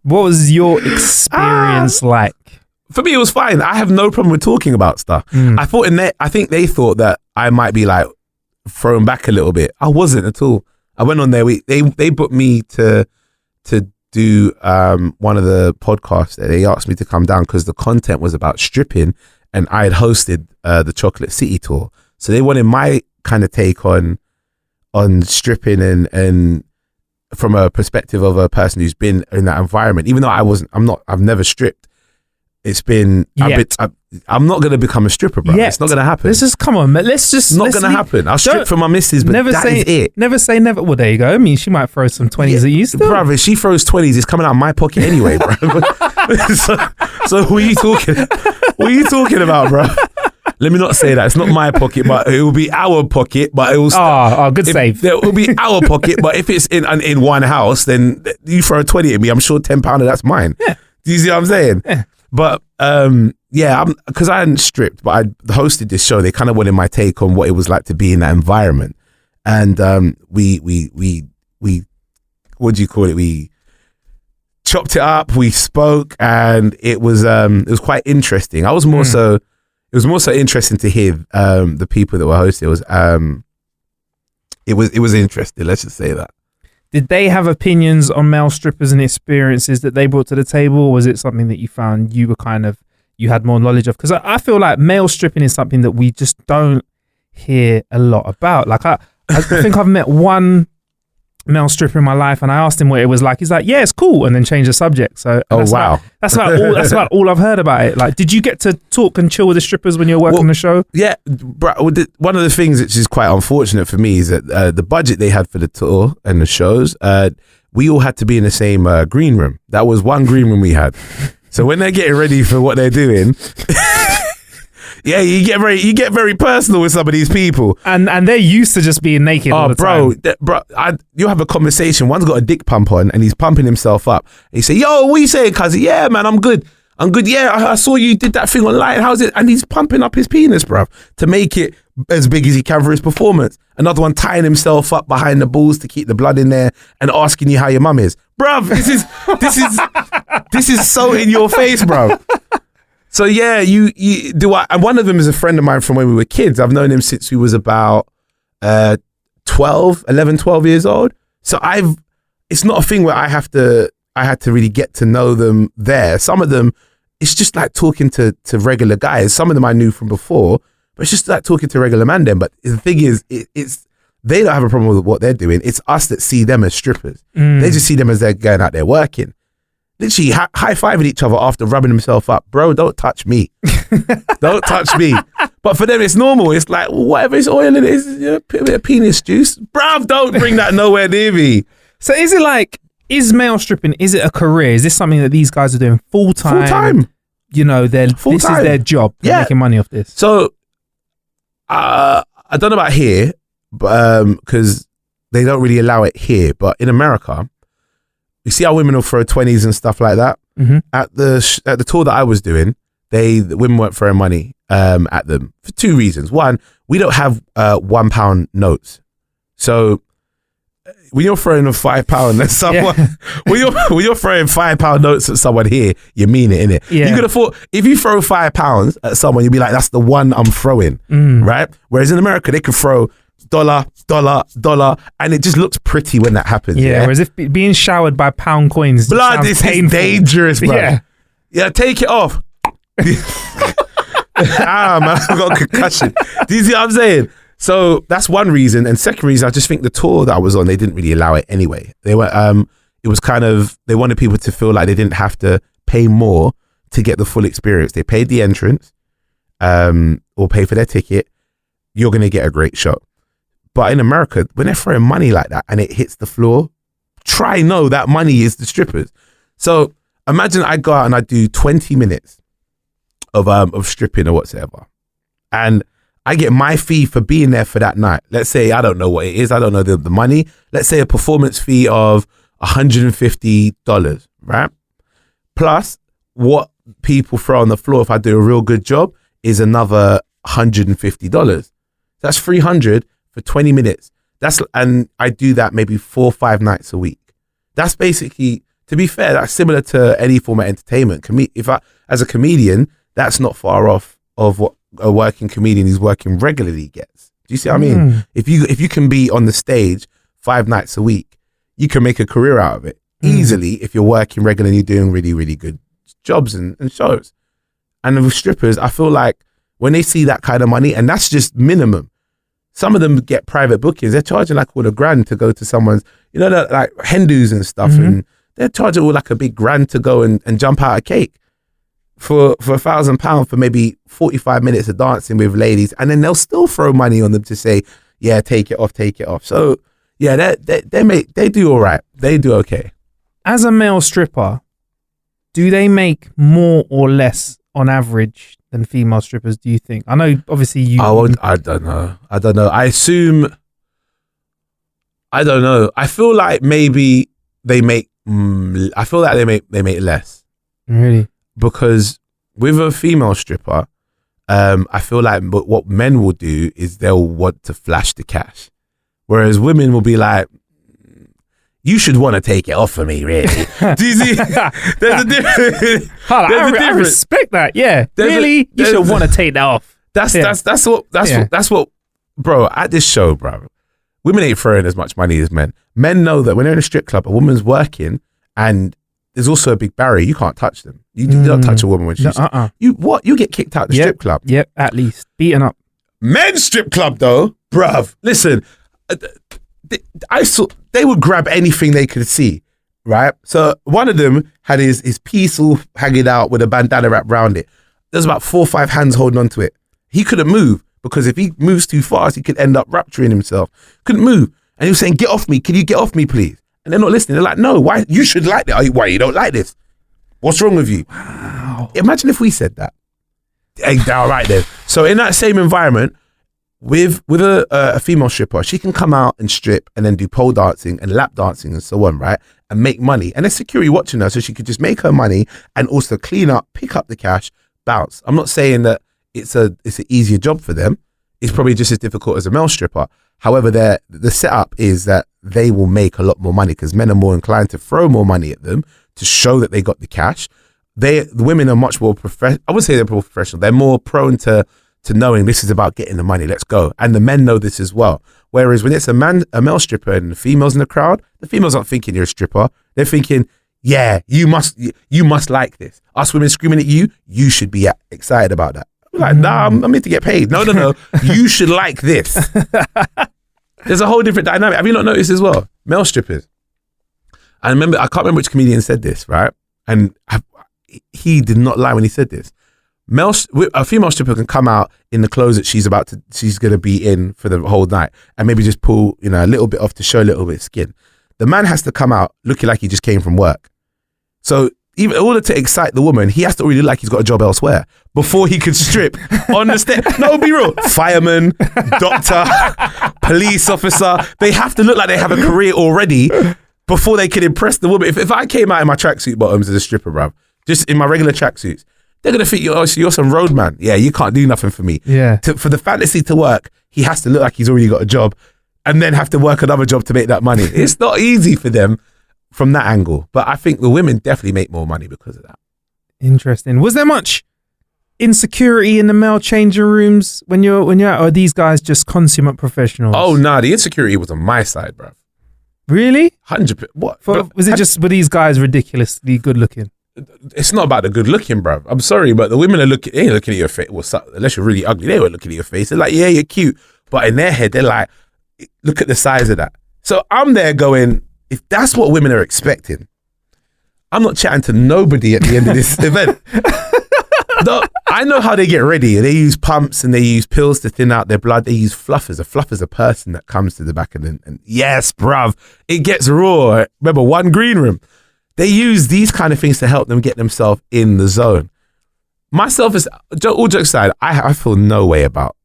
what was your experience like? For me, it was fine. I have no problem with talking about stuff. I think they thought that I might be like thrown back a little bit. I wasn't at all. I went on there. They booked me to do one of the podcasts. They asked me to come down because the content was about stripping, and I had hosted the Chocolate City tour. So they wanted my kind of take on stripping and from a perspective of a person who's been in that environment. Even though I've never stripped. It's been, I'm not going to become a stripper, bro. It's not going to happen. Come on, man. It's not going to happen. I'll strip for my missus, but is it. Never say never. Well, there you go. I mean, she might throw some 20s at you still. Bro, if she throws 20s, it's coming out of my pocket anyway, bro. so who are you talking? What are you talking about, bro? Let me not say that. It's not my pocket, but it will be our pocket. But it will. Good save. It will be our pocket, but if it's in one house, then you throw a 20 at me. I'm sure £10 of that's mine. Yeah. Do you see what I'm saying? Yeah. But because I hadn't stripped, but I hosted this show. They kind of wanted my take on what it was like to be in that environment, and we what do you call it? We chopped it up. We spoke, and it was quite interesting. It was more so interesting to hear the people that were hosting. It was interesting. Let's just say that. Did they have opinions on male strippers and experiences that they brought to the table? Or was it something that you found you had more knowledge of? Because I feel like male stripping is something that we just don't hear a lot about. Like I think I've met one male stripper in my life, and I asked him what it was like. He's like, "Yeah, it's cool," and then changed the subject. So that's about all I've heard about it. Like, did you get to talk and chill with the strippers when you're working on the show? Yeah, bro. One of the things which is quite unfortunate for me is that the budget they had for the tour and the shows, we all had to be in the same green room. That was one green room we had. So when they're getting ready for what they're doing. Yeah, you get very personal with some of these people, and they're used to just being naked. Oh, all the time. You have a conversation. One's got a dick pump on, and he's pumping himself up. And you say, "Yo, what you saying, cousin? Yeah, man, I'm good. Yeah, I saw you did that thing online. How's it?" And he's pumping up his penis, bruv, to make it as big as he can for his performance. Another one tying himself up behind the balls to keep the blood in there and asking you how your mum is, bruv. This is so in your face, bruv. So yeah, you do. And one of them is a friend of mine from when we were kids. I've known him since we was about 12 years old. So it's not a thing where I had to really get to know them there. Some of them, it's just like talking to regular guys. Some of them I knew from before, but it's just like talking to regular man then. But the thing is, it's they don't have a problem with what they're doing. It's us that see them as strippers. They just see them as they're going out there working. Literally high-fiving each other after rubbing himself up. Bro, don't touch me. Don't touch me. But for them, it's normal. It's like, whatever it's oil in it, it's a bit of penis juice. Bruv, don't bring that nowhere near me. So is male stripping, is it a career? Is this something that these guys are doing full-time? Full-time. You know, this is their job. They're making money off this. So, I don't know about here, but because they don't really allow it here. But in America, you see how women will throw 20s and stuff like that? Mm-hmm. At the tour that I was doing, the women weren't throwing money at them for two reasons. One, we don't have £1 notes. So when you're throwing a £5 at someone, when you're throwing £5 notes at someone here, you mean it, innit? Yeah. You could afford, if you throw £5 at someone, you'd be like, that's the one I'm throwing, right? Whereas in America, they could throw dollar, and it just looks pretty when that happens. Yeah, whereas if being showered by pound coins, blood is dangerous, bro. Yeah, take it off. Man, I've got a concussion. Do you see what I'm saying? So that's one reason, and second reason, I just think the tour that I was on, they didn't really allow it anyway. They were, it was kind of, they wanted people to feel like they didn't have to pay more to get the full experience. They paid the entrance, or pay for their ticket. You're going to get a great show. But in America, when they're throwing money like that and it hits the floor, know that money is the strippers. So imagine I go out and I do 20 minutes of stripping or whatsoever, and I get my fee for being there for that night. Let's say, I don't know what it is. I don't know the money. Let's say a performance fee of $150, right? Plus what people throw on the floor if I do a real good job is another $150. That's $300 for 20 minutes. And I do that maybe 4 or 5 nights a week. That's basically, to be fair, that's similar to any form of entertainment. As a comedian, that's not far off of what a working comedian who's working regularly gets. Do you see what I mean? If you can be on the stage 5 nights a week, you can make a career out of it easily if you're working regularly and you're doing really, really good jobs and shows. And with strippers, I feel like when they see that kind of money, and that's just minimum. Some of them get private bookings. They're charging like all $1,000 to go to someone's, like Hindus and stuff, and they're charging all like a big $1,000 to go and jump out a cake for £1,000 for maybe 45 minutes of dancing with ladies, and then they'll still throw money on them to say, yeah, take it off. So yeah, they do all right. They do okay. As a male stripper, do they make more or less on average than female strippers, do you think? I know obviously you... I don't know. I assume... I don't know. I feel like maybe they make... I feel like they make less. Really? Because with a female stripper, I feel like what men will do is they'll want to flash the cash. Whereas women will be like, you should want to take it off for me, really. Do you see? There's a difference. I respect that. Yeah, you should want to take that off. That's what, bro. At this show, bro, women ain't throwing as much money as men. Men know that when they're in a strip club, a woman's working, and there's also a big barrier. You can't touch them. You don't touch a woman when she's. You get kicked out the strip club. Yep, at least beaten up. Men's strip club though, bruv. Listen. They would grab anything they could see, right? So one of them had his piece all hanging out with a bandana wrapped around it. There's about 4 or 5 hands holding onto it. He couldn't move because if he moves too fast, he could end up rupturing himself. Couldn't move. And he was saying, get off me. Can you get off me, please? And they're not listening. They're like, no, why? You should like that. Why you don't like this? What's wrong with you? Wow. Imagine if we said that. Hey, all right then. So in that same environment, with a female stripper, she can come out and strip and then do pole dancing and lap dancing and so on, right? And make money. And there's security watching her, so she could just make her money and also clean up, pick up the cash, bounce. I'm not saying that it's an easier job for them. It's probably just as difficult as a male stripper. However, the setup is that they will make a lot more money because men are more inclined to throw more money at them to show that they got the cash. The women are much more professional. I would say they're more professional. They're more prone to knowing this is about getting the money, let's go. And the men know this as well. Whereas when it's a male stripper and the females in the crowd, the females aren't thinking you're a stripper. They're thinking, yeah, you must like this. Us women screaming at you, you should be excited about that. I'm like, nah, I'm here to get paid. No. You should like this. There's a whole different dynamic. Have you not noticed as well? Male strippers. I can't remember which comedian said this, right? And he did not lie when he said this. A female stripper can come out in the clothes that she's going to be in for the whole night and maybe just pull, a little bit off to show a little bit of skin. The man has to come out looking like he just came from work. So even in order to excite the woman, he has to already look like he's got a job elsewhere before he could strip on the stage. No, be real. Fireman, doctor, police officer, they have to look like they have a career already before they can impress the woman. If I came out in my tracksuit bottoms as a stripper, bruv, just in my regular tracksuits, they're going to think you're some roadman. Yeah, you can't do nothing for me. Yeah. For the fantasy to work, he has to look like he's already got a job and then have to work another job to make that money. It's not easy for them from that angle. But I think the women definitely make more money because of that. Interesting. Was there much insecurity in the male changing rooms when you're out, or are these guys just consummate professionals? Oh, nah, the insecurity was on my side, bruv. Really? 100%. What? Were these guys ridiculously good looking? It's not about the good looking, bruv. I'm sorry, but the women they ain't looking at your face. What's up? Unless you're really ugly, they weren't looking at your face. They're like, yeah, you're cute. But in their head, they're like, look at the size of that. So I'm there going, if that's what women are expecting, I'm not chatting to nobody at the end of this event. No, I know how they get ready. They use pumps and they use pills to thin out their blood. They use fluffers. A fluffer's a person that comes to the back and yes, bruv, it gets raw. Remember, one green room. They use these kind of things to help them get themselves in the zone. Myself, is all jokes aside, I feel no way about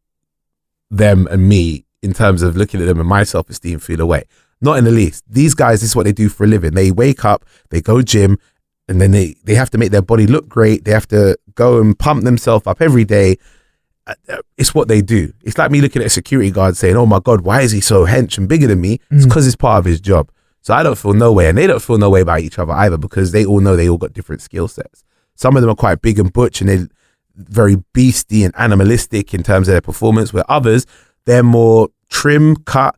them and me in terms of looking at them and my self-esteem feel away. Not in the least. These guys, this is what they do for a living. They wake up, they go gym, and then they have to make their body look great. They have to go and pump themselves up every day. It's what they do. It's like me looking at a security guard saying, oh my God, why is he so hench and bigger than me? It's because it's part of his job. So I don't feel no way, and they don't feel no way about each other either, because they all know they all got different skill sets. Some of them are quite big and butch and they're very beastie and animalistic in terms of their performance, where others, they're more trim, cut,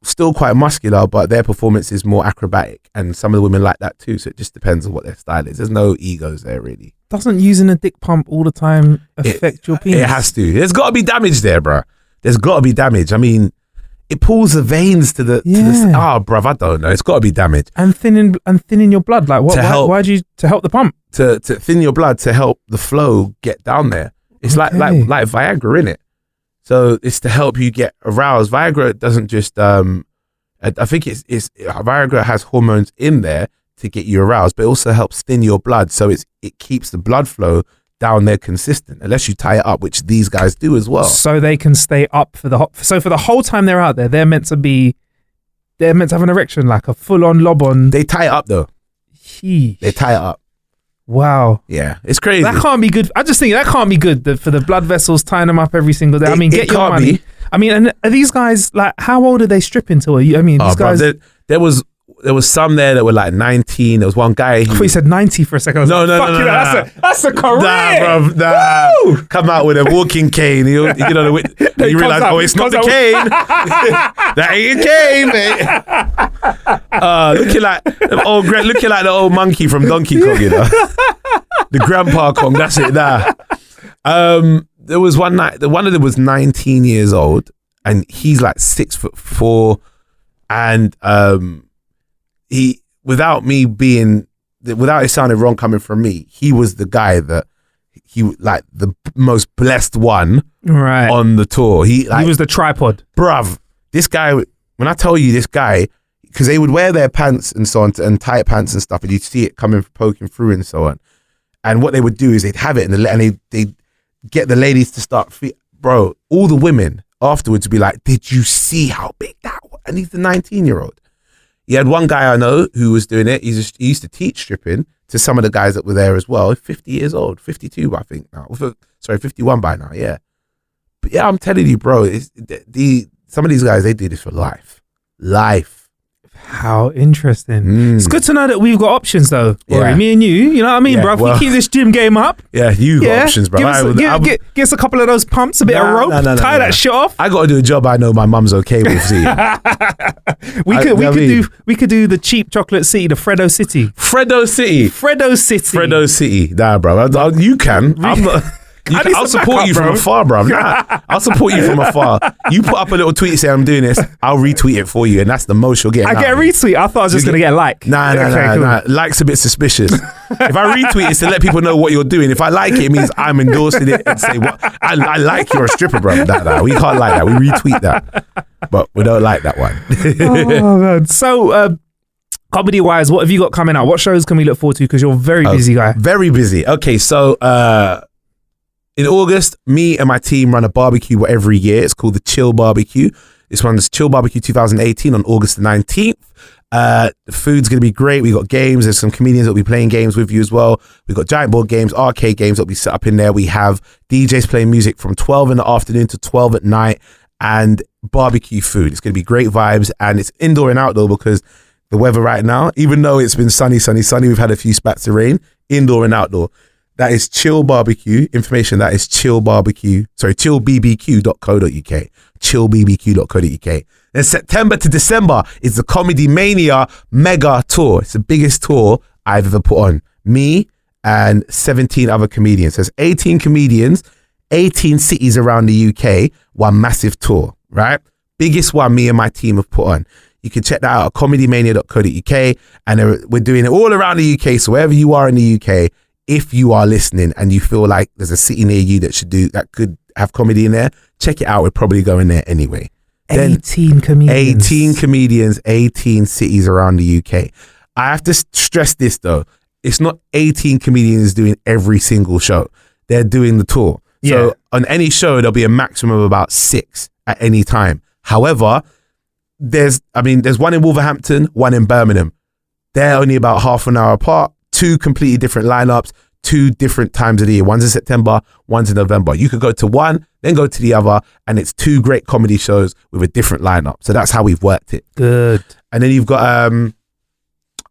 still quite muscular, but their performance is more acrobatic. And some of the women like that too. So it just depends on what their style is. There's no egos there really. Doesn't using a dick pump all the time affect your penis? It has to. There's got to be damage there, bro. There's got to be damage. I mean, it pulls the veins to the bruv, I don't know. It's got to be damage. And thinning your blood. Like what? To help the pump? To thin your blood, to help the flow get down there. It's like Viagra, innit? So it's to help you get aroused. Viagra doesn't just I think it's Viagra has hormones in there to get you aroused, but it also helps thin your blood, so it keeps the blood flow down there consistent, unless you tie it up, which these guys do as well. So they can stay up for the whole time they're out there, they're meant to have an erection, like a full-on lob-on. They tie it up though. Sheesh. They tie it up. Wow. Yeah, it's crazy. That can't be good. I just think that can't be good for the blood vessels, tying them up every single day. I mean, get your money. I mean, and are these guys, like, how old are they stripping to? I mean, these guys. Bro, there was some there that were like 19. There was one guy. I thought you said 90 for a second. No. That's a career. Nah, bro. Nah. Woo! Come out with a walking cane. You realize, it's not the cane. That ain't a cane, mate. Looking like the old monkey from Donkey Kong, you know. The Grandpa Kong. That's it. Nah. There was one night. One of them was 19 years old, and he's like 6'4", and he, without it sounding wrong coming from me, he was the guy that like the most blessed one on the tour. He was the tripod. Bruv, this guy, when I tell you this guy, because they would wear their pants and so on, and tight pants and stuff, and you'd see it poking through and so on. And what they would do is they'd have it and they'd get the ladies to start, bro, all the women afterwards would be like, did you see how big that was? And he's the 19-year-old. He had one guy I know who was doing it. He used to teach stripping to some of the guys that were there as well. 50 years old, 52, I think now. Sorry, 51 by now, yeah. But yeah, I'm telling you, bro, some of these guys, they do this for life. Life. How interesting. It's good to know that we've got options though. Yeah. Me and you know what I mean, bro? If we keep this gym game up. Yeah, you got options, bro. Give us a couple of those pumps, a bit of rope, tie that shit off. I got to do a job I know my mum's okay with, see. We could do the cheap chocolate city, the Freddo City. Freddo City. Nah, bro. You can. I'm not... I'll support you from afar, bro. I'll support you from afar. You put up a little tweet saying I'm doing this, I'll retweet it for you, and that's the most you'll get. I get a retweet. I thought I was just going to get a like. Nah. Like's a bit suspicious. If I retweet, it's to let people know what you're doing. If I like it, it means I'm endorsing it and say, what? I like you're a stripper, bro. Nah, we can't like that. We retweet that. But we don't like that one. Oh, man. So, comedy wise, what have you got coming out? What shows can we look forward to? Because you're a very busy guy. Very busy. Okay, so in August, me and my team run a barbecue every year. It's called the Chill Barbecue. This one's Chill Barbecue 2018 on August the 19th. The food's going to be great. We got games. There's some comedians that'll be playing games with you as well. We've got giant board games, arcade games that'll be set up in there. We have DJs playing music from 12 in the afternoon to 12 at night, and barbecue food. It's going to be great vibes, and it's indoor and outdoor because the weather right now, even though it's been sunny, we've had a few spats of rain, indoor and outdoor. That is Chill Barbecue. Information, that is chillbbq.co.uk. Chillbbq.co.uk. Then September to December is the Comedy Mania Mega Tour. It's the biggest tour I've ever put on. Me and 17 other comedians. So there's 18 comedians, 18 cities around the UK, one massive tour, right? Biggest one me and my team have put on. you can check that out at comedymania.co.uk. And we're doing it all around the UK. So wherever you are in the UK, if you are listening and you feel like there's a city near you that could have comedy in there, check it out. We're probably going there anyway. 18 comedians. 18 comedians, 18 cities around the UK. I have to stress this though. It's not 18 comedians doing every single show. They're doing the tour. So on any show, there'll be a maximum of about 6 at any time. However, there's one in Wolverhampton, one in Birmingham. They're only about half an hour apart, 2 completely different lineups, 2 different times of the year. One's in September, one's in November. You could go to one, then go to the other, and it's 2 great comedy shows with a different lineup. So that's how we've worked it. Good. And then you've got,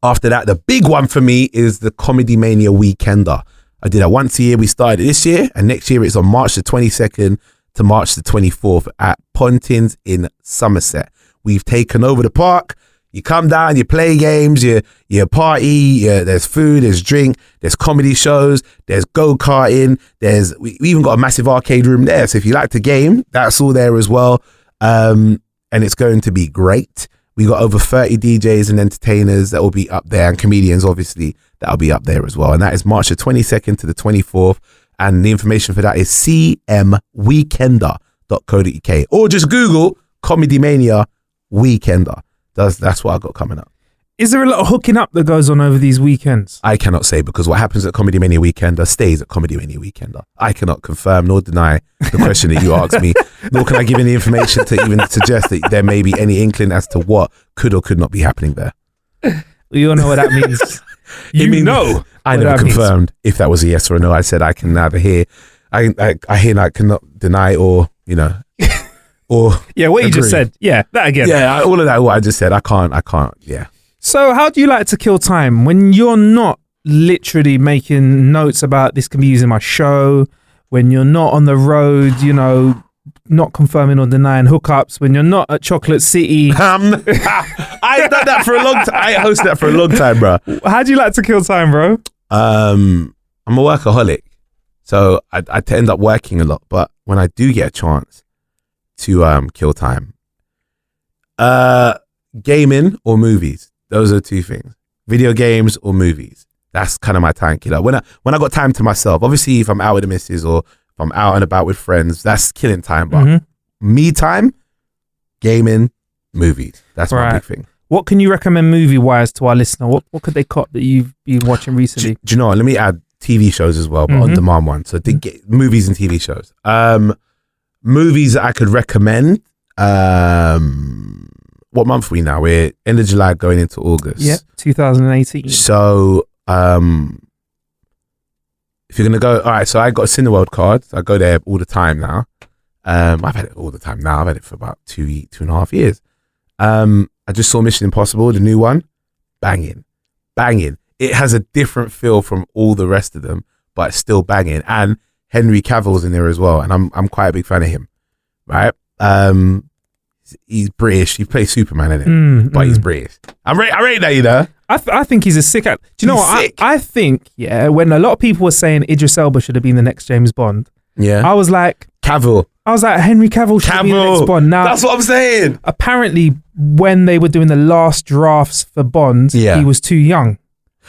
after that, the big one for me is the Comedy Mania Weekender. I do that once a year. We started it this year, and next year it's on March the 22nd to March the 24th at Pontins in Somerset. We've taken over the park. You come down, you play games, you party, there's food, there's drink, there's comedy shows, there's go-karting, we even got a massive arcade room there. So if you like to game, that's all there as well. And it's going to be great. We got over 30 DJs and entertainers that will be up there, and comedians, obviously, that'll be up there as well. And that is March the 22nd to the 24th. And the information for that is cmweekender.co.uk, or just Google Comedy Mania Weekender. That's what I've got coming up. Is there a lot of hooking up that goes on over these weekends? I cannot say, because what happens at Comedy Mania Weekender stays at Comedy Mania Weekender. I cannot confirm nor deny the question that you asked me, nor can I give any information to even suggest that there may be any inkling as to what could or could not be happening there. You all know what that means. I never confirmed if that was a yes or a no. I said I can neither hear. I cannot deny or, or yeah, what you just said. Yeah, that again. Yeah, all of that. What I just said. I can't. Yeah. So how do you like to kill time when you're not literally making notes about this can be used in my show, when you're not on the road, not confirming or denying hookups, when you're not at Chocolate City? I've done that for a long time. I hosted that for a long time, bro. How do you like to kill time, bro? I'm a workaholic, so I end up working a lot. But when I do get a chance to kill time, gaming or movies. Those are 2 things. Video games or movies. That's kind of my time killer. When I got time to myself, obviously if I'm out with the missus or if I'm out and about with friends, that's killing time. But me time, gaming, movies. That's my big thing. What can you recommend movie-wise to our listener? What could they cop that you've been watching recently? Do you know what? Let me add TV shows as well, but on-demand ones. So movies and TV shows. Movies that I could recommend. What month are we now? We're end of July going into August. Yeah, 2018. So, if you're going to go, all right, so I got a Cineworld card. So I go there all the time now. I've had it all the time now. I've had it for about 2.5 years. I just saw Mission Impossible, the new one. Banging. It has a different feel from all the rest of them, but it's still banging. And Henry Cavill's in there as well. And I'm quite a big fan of him. Right? He's British. He plays Superman in it, but he's British. I rate that, I think he's a sick actor. Do you know what? I think, when a lot of people were saying Idris Elba should have been the next James Bond, I was like... Cavill. I was like, Henry Cavill should be the next Bond. Now, that's what I'm saying. Apparently, when they were doing the last drafts for Bond, he was too young.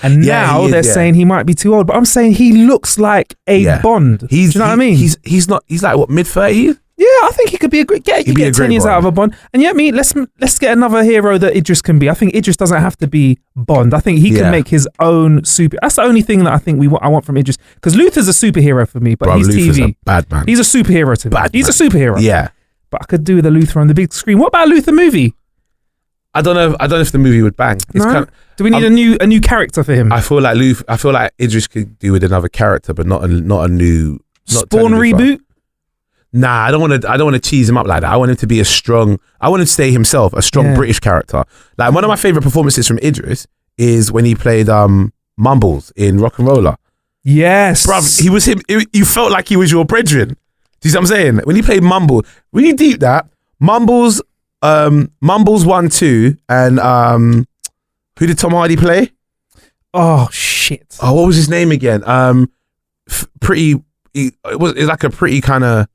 And now they're saying he might be too old. But I'm saying he looks like a Bond. Do you know what I mean? He's like, what, mid-30s? Yeah, I think he could be a great. Get 10 years out of a Bond, and let's get another hero that Idris can be. I think Idris doesn't have to be Bond. I think he can make his own super. That's the only thing that I think I want from Idris, because Luther's a superhero for me, but he's Luther's TV. A bad man. He's a superhero to me. He's a superhero. Yeah, but I could do the Luther on the big screen. What about a Luther movie? I don't know if the movie would bang. Do we need a new character for him? I feel like Idris could do with another character, but not a new Spawn reboot. Nah, I don't want to cheese him up like that. I want him to be I want him to stay himself, a strong British character. Like, one of my favorite performances from Idris is when he played Mumbles in Rock and Roller. Yes. Bruv, he was him. You felt like he was your brethren. Do you see what I'm saying? When he played Mumble, when you deep that, Mumbles 1, 2, and who did Tom Hardy play? Oh, shit. Oh, what was his name again? It was like a pretty kind of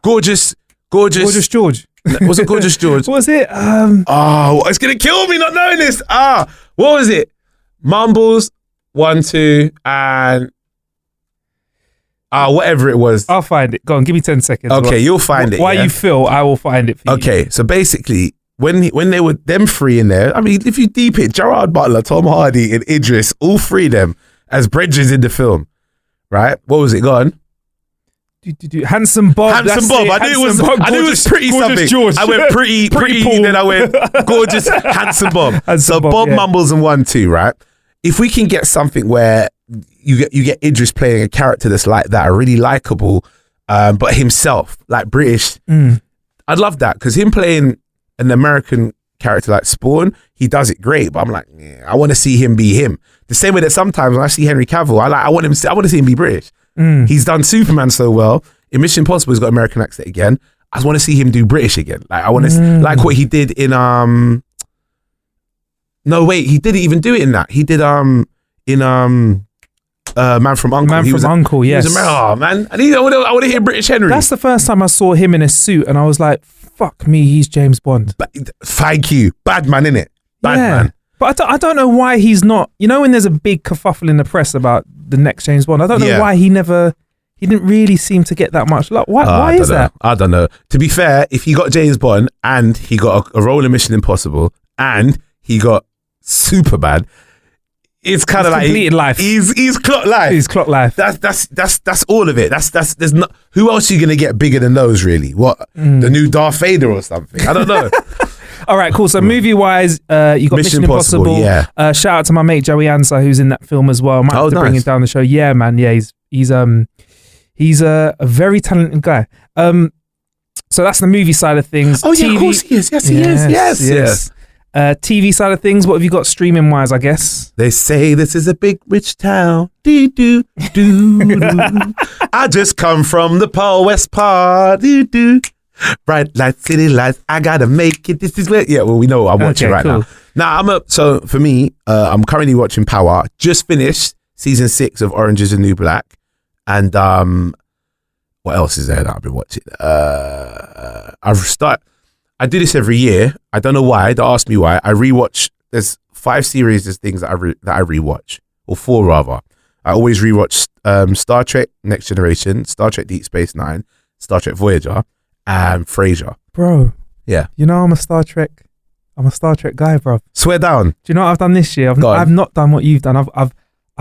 gorgeous George. Was it Gorgeous George? Was it? Oh, it's gonna kill me not knowing this. What was it? Mumbles, 1, 2, and whatever it was. I'll find it. Go on, give me 10 seconds. Okay, you'll find it. While you feel, I will find it for you. Okay, so basically, when they were them three in there, I mean, if you deep it, Gerard Butler, Tom Hardy, and Idris, all three of them as bridges in the film, right? What was it? Go on. Handsome Bob. Handsome Bob. I knew it was pretty something. George. I went pretty, Paul. then I went gorgeous, handsome Bob. So Bob mumbles in 1, 2, right? If we can get something where you get Idris playing a character that's like that, really likable, but himself, like British, I'd love that, because him playing an American character like Spawn, he does it great. But I'm like, I want to see him be him. The same way that sometimes when I see Henry Cavill, I want to see him be British. He's done Superman so well. In Mission Impossible, he's got American accent again. I just want to see him do British again. Like I want to like what he did in No, wait, he didn't even do it in that. He did in Man from Uncle. Man from Uncle, yes. He was man. And I want to hear British Henry. That's the first time I saw him in a suit, and I was like, "Fuck me, he's James Bond." Thank you, bad man, innit? Bad man. But I don't know why he's not. You know, when there's a big kerfuffle in the press about the next James Bond, I don't know why he didn't really seem to get that much love. Why is that? I don't know. To be fair, if he got James Bond and he got a role in Mission Impossible and he got Superbad, it's kind of like completed life. He's clocked life. He's clocked life. That's all of it. There's not. Who else are you gonna get bigger than those? Really? What the new Darth Vader or something? I don't know. All right, cool. So movie-wise, you got Mission Impossible. Yeah. Shout out to my mate Joey Ansa, who's in that film as well. Might have to bring him down the show. Yeah, man. Yeah, he's a very talented guy. So that's the movie side of things. Oh, yeah, of course he is. Yes, he is. Yes. TV side of things, what have you got streaming wise, I guess? They say this is a big rich town. Do. I just come from the Paul West part. Do. Bright lights, city lights, I gotta make it. This is where, well, we know what I'm watching now. Now, so for me, I'm currently watching Power. Just finished season 6 of Orange is the New Black. And what else is there that I've been watching? I do this every year. I don't know why. Don't ask me why. I rewatch. There's 5 series of things that I rewatch, or 4 rather. I always rewatch Star Trek Next Generation, Star Trek Deep Space Nine, Star Trek Voyager, and Frasier. Bro. Yeah. You know I'm a Star Trek guy, bro. Swear down. Do you know what I've done this year? I've not done what you've done. I've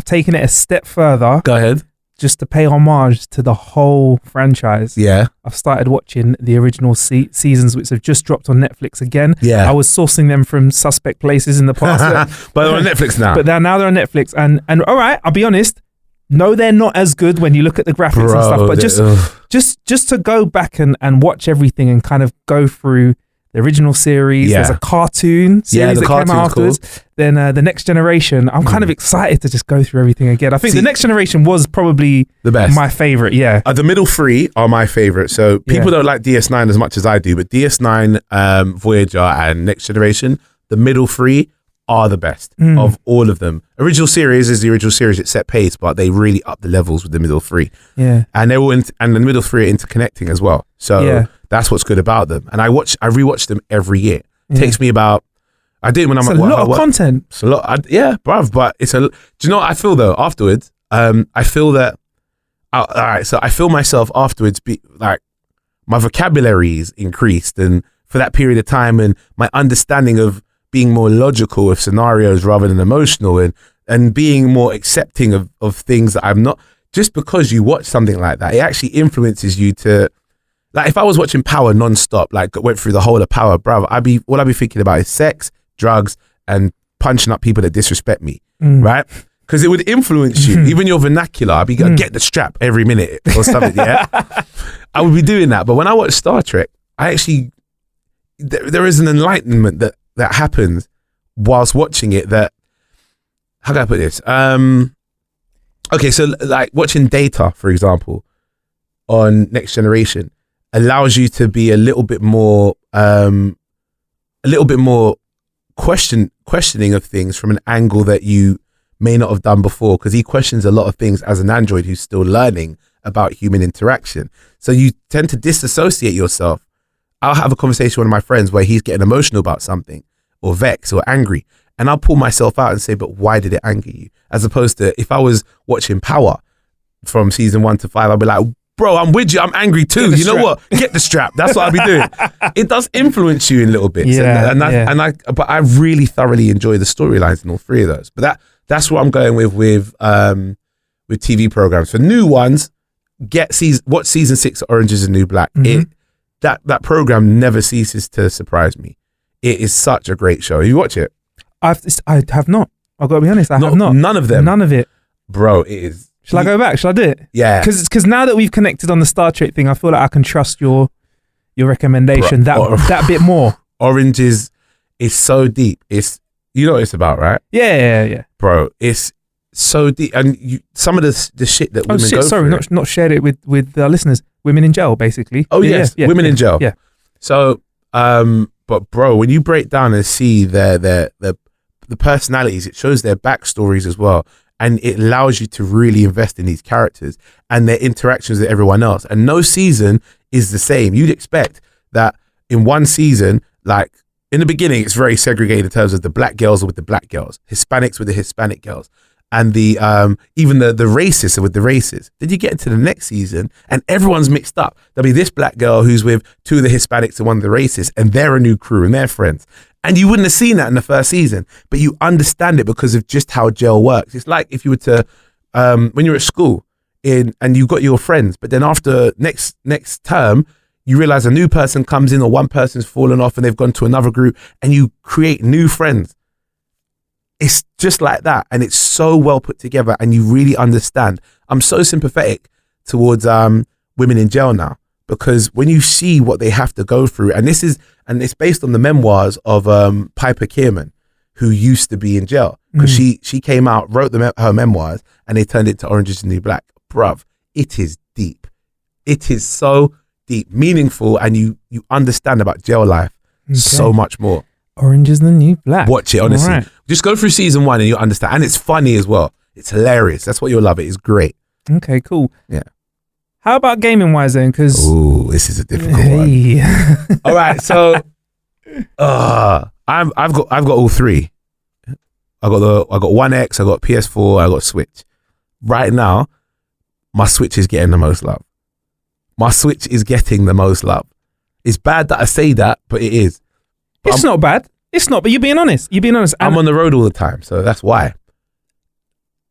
taken it a step further. Go ahead. Just to pay homage to the whole franchise. Yeah. I've started watching the original seasons, which have just dropped on Netflix again. Yeah. I was sourcing them from suspect places in the past. But they're on Netflix now. But now they're on Netflix. And all right, I'll be honest. No, they're not as good when you look at the graphics and stuff. But just to go back and watch everything and kind of go through the original series. There's a cartoon series that came out afterwards. Cool. Then the Next Generation. I'm kind of excited to just go through everything again. I think the Next Generation was probably the best. My favorite. Yeah. The middle 3 are my favorite. So people don't like DS9 as much as I do, but DS9, Voyager, and Next Generation, the middle 3 are the best of all of them. Original series is the original series. It's set pace, but they really up the levels with the middle 3. Yeah. And they're all and the middle 3 are interconnecting as well. So that's what's good about them. And I rewatch them every year. It takes me about. I did when I'm. It's a lot of content. It's a lot. Bruv. But it's a. Do you know what I feel though? Afterwards, I feel that. All right. So I feel myself afterwards. Like my vocabulary is increased, and for that period of time, and my understanding of being more logical of scenarios rather than emotional, and being more accepting of things that I'm not. Just because you watch something like that, it actually influences you to. Like if I was watching Power non-stop, like went through the whole of Power, bruv, all I'd be thinking about is sex, drugs, and punching up people that disrespect me, right? Because it would influence you, even your vernacular. I'd be going, get the strap every minute or something, yeah? I would be doing that. But when I watch Star Trek, I actually, there is an enlightenment that happens whilst watching it that, how can I put this? Okay, so like watching Data, for example, on Next Generation, allows you to be a little bit more questioning of things from an angle that you may not have done before, because he questions a lot of things as an android who's still learning about human interaction. So you tend to disassociate yourself I'll have a conversation with one of my friends where he's getting emotional about something or vexed or angry. And I'll pull myself out and say, but why did it anger you? As opposed to if I was watching Power from season 1 to 5, I'll be like, bro, I'm with you. I'm angry too. You know what? Get the strap. That's what I'll be doing. It does influence you in little bits. Yeah, but I really thoroughly enjoy the storylines in all 3 of those. But that's what I'm going with TV programs. For new ones, watch season 6 of Orange is the New Black. Mm-hmm. That program never ceases to surprise me. It is such a great show. You watch it? I have not. I've got to be honest. I have not. None of them. None of it. Bro, it is. Shall I go back? Shall I do it? Yeah. Because now that we've connected on the Star Trek thing, I feel like I can trust your recommendation that bit more. Orange is so deep. It's, you know what it's about, right? Yeah. Bro, it's so deep. And some of the shit that women go through. Not shared it with our listeners. Women in jail, basically. Oh, yes. Women in jail. Yeah. So, but bro, when you break down and see the personalities, it shows their backstories as well. And it allows you to really invest in these characters and their interactions with everyone else. And no season is the same. You'd expect that in one season, like in the beginning, it's very segregated in terms of the black girls are with the black girls, Hispanics with the Hispanic girls, and the even the racists are with the racists. Then you get into the next season and everyone's mixed up. There'll be this black girl who's with 2 of the Hispanics and 1 of the racists, and they're a new crew and they're friends. And you wouldn't have seen that in the first season, but you understand it because of just how jail works. It's like if you were to, when you're at school and you've got your friends, but then after next term, you realize a new person comes in or one person's fallen off and they've gone to another group and you create new friends. It's just like that. And it's so well put together and you really understand. I'm so sympathetic towards women in jail now. Because when you see what they have to go through, and it's based on the memoirs of Piper Kierman, who used to be in jail, because she came out, wrote her memoirs, and they turned it to Orange is the New Black. Bruv, it is deep. It is so deep, meaningful, and you understand about jail life so much more. Orange is the New Black. Watch it, honestly. Right. Just go through season 1 and you understand, and it's funny as well. It's hilarious. That's what you'll love. It is great. Okay, cool. Yeah. How about gaming wise then? Because this is a difficult one. All right, so I've got all 3. I got One X, I got PS4, I got Switch. Right now, my Switch is getting the most love. My Switch is getting the most love. It's bad that I say that, but it is. But it's not bad. It's not. But you're being honest. I'm on the road all the time, so that's why.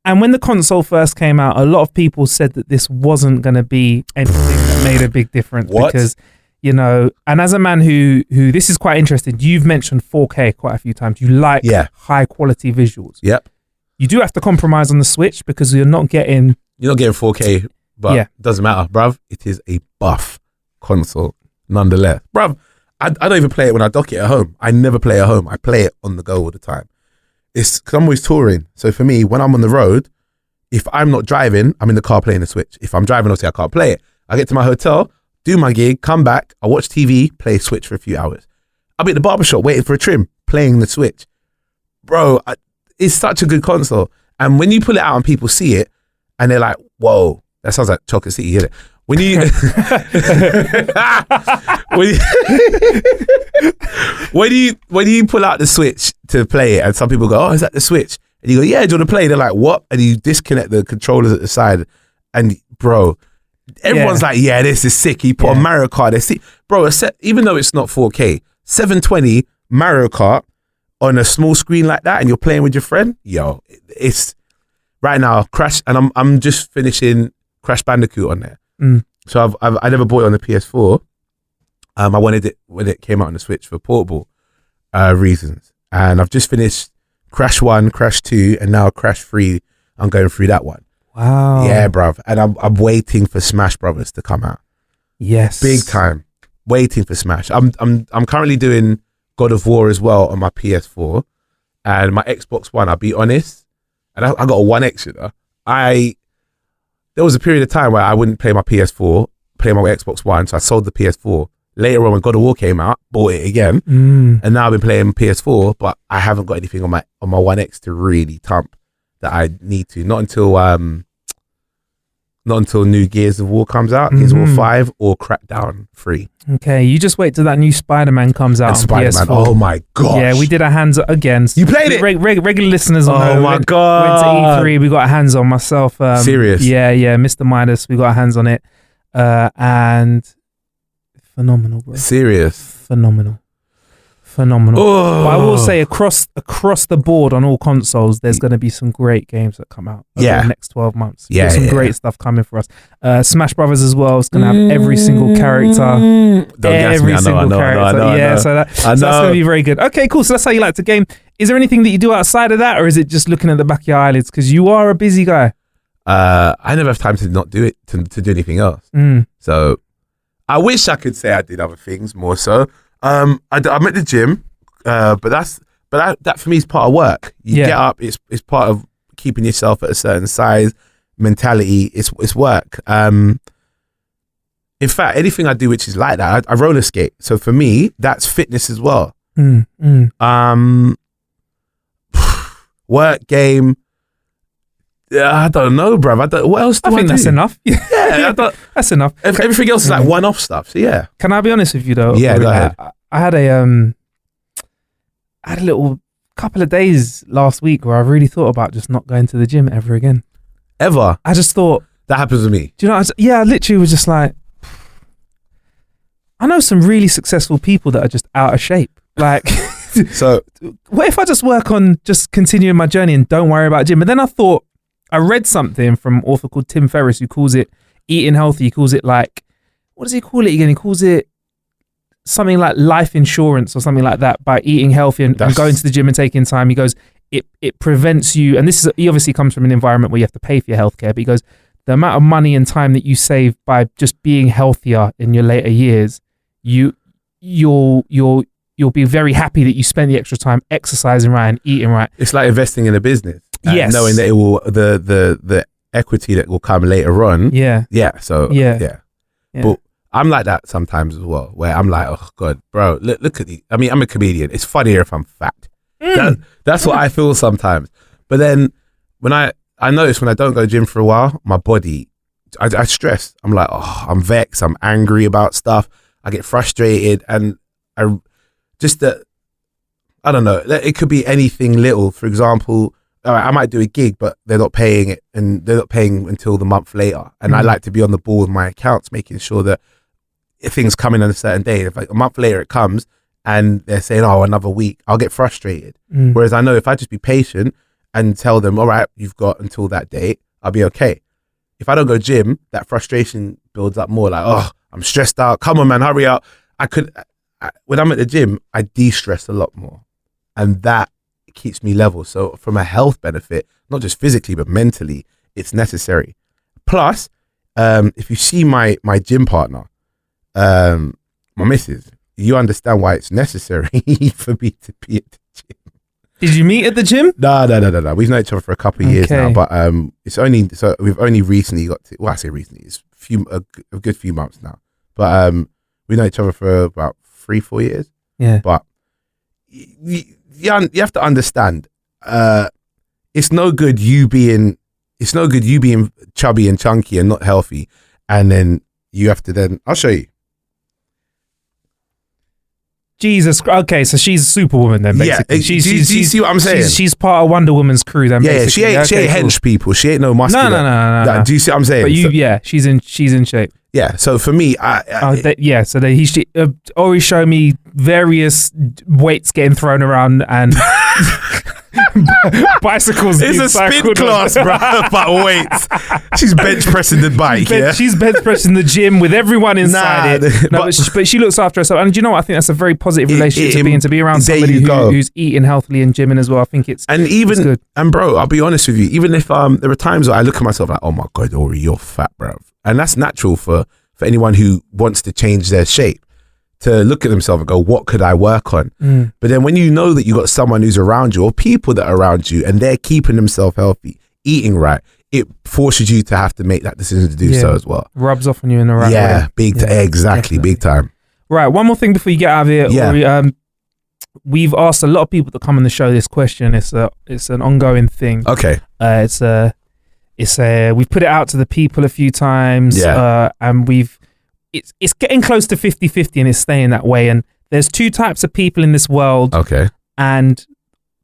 And when the console first came out, a lot of people said that this wasn't going to be anything that made a big difference. What? Because, and as a man who this is quite interesting, you've mentioned 4K quite a few times. You like high quality visuals. Yep. You do have to compromise on the Switch because you're not getting 4K, but it doesn't matter, bruv. It is a buff console nonetheless. Bruv, I don't even play it when I dock it at home. I never play at home. I play it on the go all the time. It's because I'm always touring. So for me, when I'm on the road, if I'm not driving, I'm in the car playing the Switch. If I'm driving, obviously I can't play it. I get to my hotel, do my gig, come back, I watch TV, play Switch for a few hours. I'll be at the barbershop waiting for a trim, playing the Switch. Bro, it's such a good console. And when you pull it out and people see it, and they're like, whoa, that sounds like Chocolate City, isn't it? When you when you pull out the Switch to play it, and some people go, "Oh, is that the Switch?" And you go, "Yeah, do you want to play?" They're like, "What?" And you disconnect the controllers at the side, and bro, everyone's like, "Yeah, this is sick." You put on Mario Kart, they see, bro. Even though it's not 4K, 720 Mario Kart on a small screen like that, and you're playing with your friend, it's right now Crash, and I'm just finishing Crash Bandicoot on there. So I never bought it on the PS4. I wanted it when it came out on the Switch for portable reasons. And I've just finished Crash 1, Crash 2, and now Crash 3. I'm going through that one. Wow. Yeah, bruv. And I'm waiting for Smash Brothers to come out. Yes. Big time. Waiting for Smash. I'm currently doing God of War as well on my PS4 and my Xbox One. I'll be honest. And I got a One X, there was a period of time where I wouldn't play my PS4, play my Xbox One, so I sold the PS4. Later on, when God of War came out, bought it again, and now I've been playing PS4, but I haven't got anything on my One X to really thump that I need to. Not until not until new Gears of War comes out, Gears of War 5 or Crackdown 3. Okay, you just wait till that new Spider-Man comes out on Spider-Man, PS4. oh my gosh. Yeah, we did our hands again. You played it? Regular listeners will know. Oh my God. Went to E3, we got our hands on myself. Serious? Yeah, Mr. Midas, we got our hands on it. And phenomenal, bro. Serious? Phenomenal. Oh. But I will say across the board on all consoles, there's going to be some great games that come out over the next 12 months. Got some great stuff coming for us. Smash Brothers as well. It's going to have every single character. Don't gas me. I know. So that's going to be very good. Okay, cool. So that's how you like to game. Is there anything that you do outside of that, or is it just looking at the back of your eyelids? Because you are a busy guy. I never have time to not do it, to do anything else. So I wish I could say I did other things more so. I'm at the gym, but that for me is part of work. You get up, it's part of keeping yourself at a certain size, mentality. It's work. In fact, anything I do which is like that, I roller skate. So for me, that's fitness as well. Work, game. I don't know, bruv. What else do I think that's enough. Yeah, that's enough. Everything else is like one-off stuff. So yeah. Can I be honest with you though? Yeah, go ahead. I had a little couple of days last week where I really thought about just not going to the gym ever again. Ever? I just thought that happens to me. Do you know? I literally was just like, I know some really successful people that are just out of shape. Like, so what if I just work on just continuing my journey and don't worry about gym? And then I thought. I read something from an author called Tim Ferriss who calls it eating healthy. He calls it like, what does he call it again? He calls it something like life insurance or something like that by eating healthy and going to the gym and taking time. He goes, it prevents you. And he obviously comes from an environment where you have to pay for your healthcare, but he goes, the amount of money and time that you save by just being healthier in your later years, you'll be very happy that you spent the extra time exercising right and eating right. It's like investing in a business. Yes. Knowing that it will the equity that will come later on. Yeah. But I'm like that sometimes as well, where I'm like, oh God, bro, look at the. I mean, I'm a comedian. It's funnier if I'm fat. That's what I feel sometimes. But then when I notice when I don't go to the gym for a while, my body, I stress. I'm like, oh, I'm vexed. I'm angry about stuff. I get frustrated, and I don't know. It could be anything little. For example. All right, I might do a gig, but they're not paying it, and they're not paying until the month later. And I like to be on the ball with my accounts, making sure that if things come in on a certain day, if like a month later it comes, and they're saying, "Oh, another week," I'll get frustrated. Whereas I know if I just be patient and tell them, "All right, you've got until that date," I'll be okay. If I don't go gym, that frustration builds up more. Like, oh, I'm stressed out. Come on, man, hurry up. When I'm at the gym, I de-stress a lot more, and that keeps me level. So from a health benefit, not just physically but mentally, it's necessary. Plus, if you see my gym partner, my missus, you understand why it's necessary for me to be at the gym. Did you meet at the gym? No. We've known each other for a couple of years now, but we've only recently got to. Well, I say recently, it's a good few months now. But we know each other for about 3-4 years. Yeah, but. You have to understand, it's no good you being chubby and chunky and not healthy, and then you have to I'll show you. Jesus. Okay, so she's Superwoman then, basically. Yeah, do you see what I'm saying? She's part of Wonder Woman's crew then, basically. Yeah, she ain't hench people. She ain't no muscular. No. Do you see what I'm saying? But she's in shape. Yeah, so for me, Aurie showed me various weights getting thrown around and bicycles. It's a spin class, bro, but weights. She's bench pressing the bike. She's bench pressing the gym with everyone inside it. No, but she looks after herself, and do you know what? I think that's a very positive relationship to be around somebody who's eating healthily and gymming as well. I think it's good. And bro, I'll be honest with you. Even if there are times where I look at myself like, oh my God, Aurie, you're fat, bro. And that's natural for anyone who wants to change their shape, to look at themselves and go, what could I work on? But then when you know that you got someone who's around you or people that are around you and they're keeping themselves healthy, eating right, it forces you to have to make that decision to do so as well. Rubs off on you in the right way. Exactly, big time. Right, one more thing before you get out of here. Aurie, we've asked a lot of people to come on the show this question. It's an ongoing thing. Okay. We've put it out to the people a few times, and it's getting close to 50-50, and it's staying that way. And there's two types of people in this world. Okay. And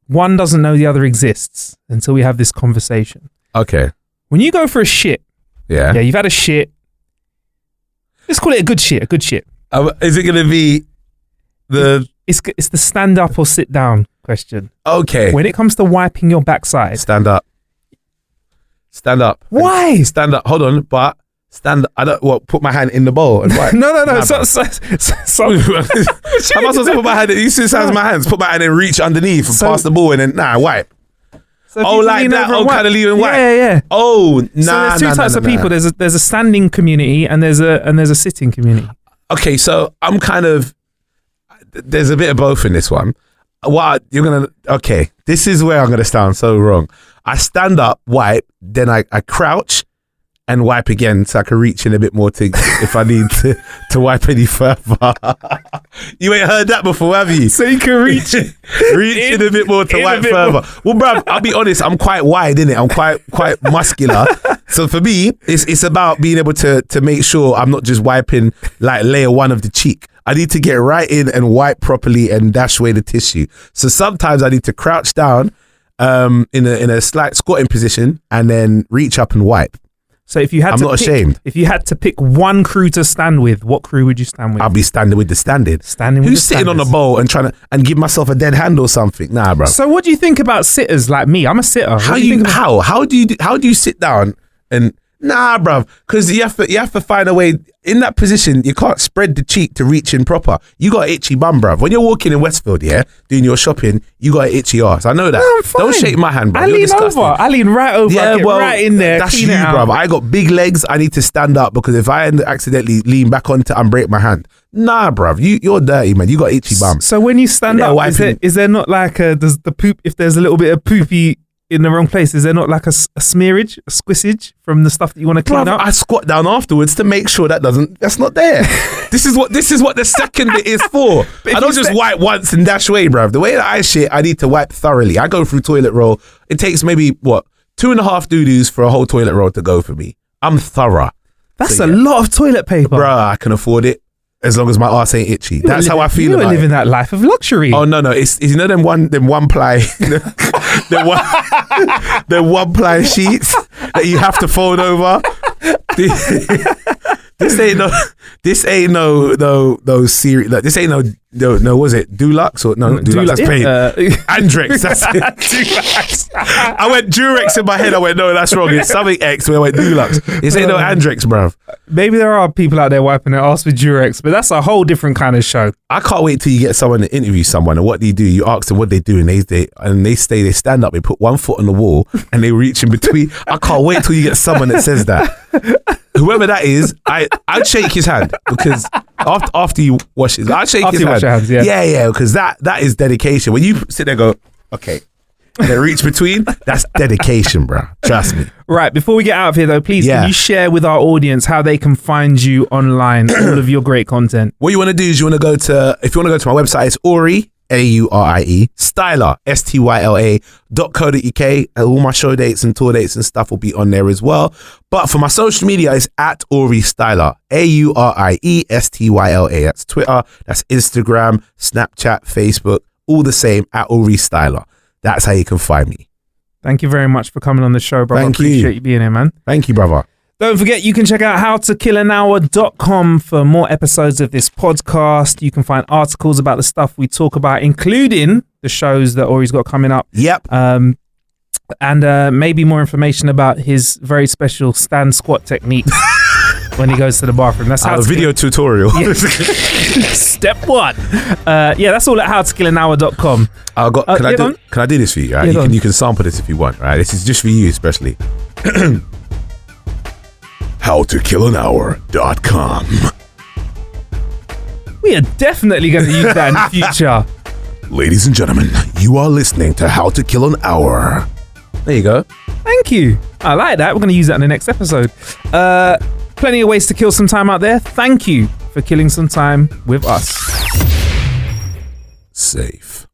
one doesn't know the other exists until we have this conversation. Okay. When you go for a shit, you've had a shit. Let's call it a good shit. Is it going to be It's the stand up or sit down question. Okay. When it comes to wiping your backside. Stand up. Why? Stand up. Hold on, but stand up. I don't put my hand in the bowl and wipe. No. How am I supposed to put my hand in? You see my hands. Put my hand and reach underneath and pass the ball and then wipe. So like that. Kind of leave and wipe. Yeah. Oh, nah. So there's two types of people. There's a standing community and there's a sitting community. Okay, so I'm kind of. There's a bit of both in this one. This is where I'm gonna sound so wrong. I stand up, wipe, then I crouch and wipe again so I can reach in a bit more if I need to wipe any further. You ain't heard that before, have you? So you can reach in a bit more to wipe further. Well, bruv, I'll be honest, I'm quite wide, innit? I'm quite muscular. So for me, it's about being able to make sure I'm not just wiping like layer one of the cheek. I need to get right in and wipe properly and dash away the tissue. So sometimes I need to crouch down in a slight squatting position and then reach up and wipe. So if you had ashamed. If you had to pick one crew to stand with, what crew would you stand with? I'll be standing with the standard. Who's sitting on a bowl and trying to give myself a dead hand or something? Nah, bro. So what do you think about sitters like me? I'm a sitter. How do you sit down and nah, bruv? Because you have to find a way in that position. You can't spread the cheek to reach in proper. You got an itchy bum, bruv. When you're walking in Westfield, doing your shopping, you got an itchy ass. I know that. No, I'm fine. Don't shake my hand, bruv. I lean right over. I get right in there. That's you, bruv. I got big legs. I need to stand up because if I accidentally lean back onto and break my hand, nah, bruv. You're dirty, man. You got itchy bum. So when you stand up, is there not like does the poop? If there's a little bit of poopy in the wrong place, is there not like a smearage, a squissage from the stuff that you want to clean up? I squat down afterwards to make sure that's not there. This is what the second bit is for. I don't just wipe once and dash away, bruv. The way that I shit, I need to wipe thoroughly. I go through toilet roll. It takes maybe 2.5 doo-doos for a whole toilet roll to go for me. I'm thorough. That's a lot of toilet paper. Bruh, I can afford it. As long as my arse ain't itchy. That's how I feel about it. You're living that life of luxury. Oh, no. It's them one ply them one ply sheets that you have to fold over. This ain't no serious. Like, this ain't no. Was it Dulux or no? Dulux. That's pain. Andrex. That's it. Dulux. I went Durex in my head. I went no, that's wrong. It's something X. Where I went Dulux. This ain't no Andrex, bruv. Maybe there are people out there wiping their ass with Durex, but that's a whole different kind of show. I can't wait till you get someone to interview someone, and what do? You ask them what they do, and they stand up, they put one foot on the wall, and they reach in between. I can't wait till you get someone that says that. Whoever that is, I'd shake his hand because after you wash it, I'd shake his hand. Hands, yeah, because that is dedication. When you sit there and go, okay, and then reach between, that's dedication, bro. Trust me. Right, before we get out of here though, please can you share with our audience how they can find you online, all of your great content? What you want to do is if you want to go to my website, it's Aurie, Aurie, Styla, STYLA.co.uk, and all my show dates and tour dates and stuff will be on there as well. But for my social media, it's at Aurie Styla, Aurie Styla. That's Twitter, that's Instagram, Snapchat, Facebook, all the same at Aurie Styla. That's how you can find me. Thank you very much for coming on the show, brother. Thank you. Appreciate you being here, man. Thank you, brother. Don't forget, you can check out howtokillanhour.com for more episodes of this podcast. You can find articles about the stuff we talk about, including the shows that Aurie's got coming up. Yep. And maybe more information about his very special stand squat technique when he goes to the bathroom. That's how a video tutorial. Yeah. Step one. That's all at howtokillanhour.com. Can I do this for you? Right? You can sample this if you want. Right? This is just for you, especially. howtokillanhour.com. We are definitely going to use that in the future. Ladies and gentlemen, you are listening to How to Kill an Hour. There you go. Thank you. I like that. We're going to use that in the next episode. Plenty of ways to kill some time out there. Thank you for killing some time with us. Safe.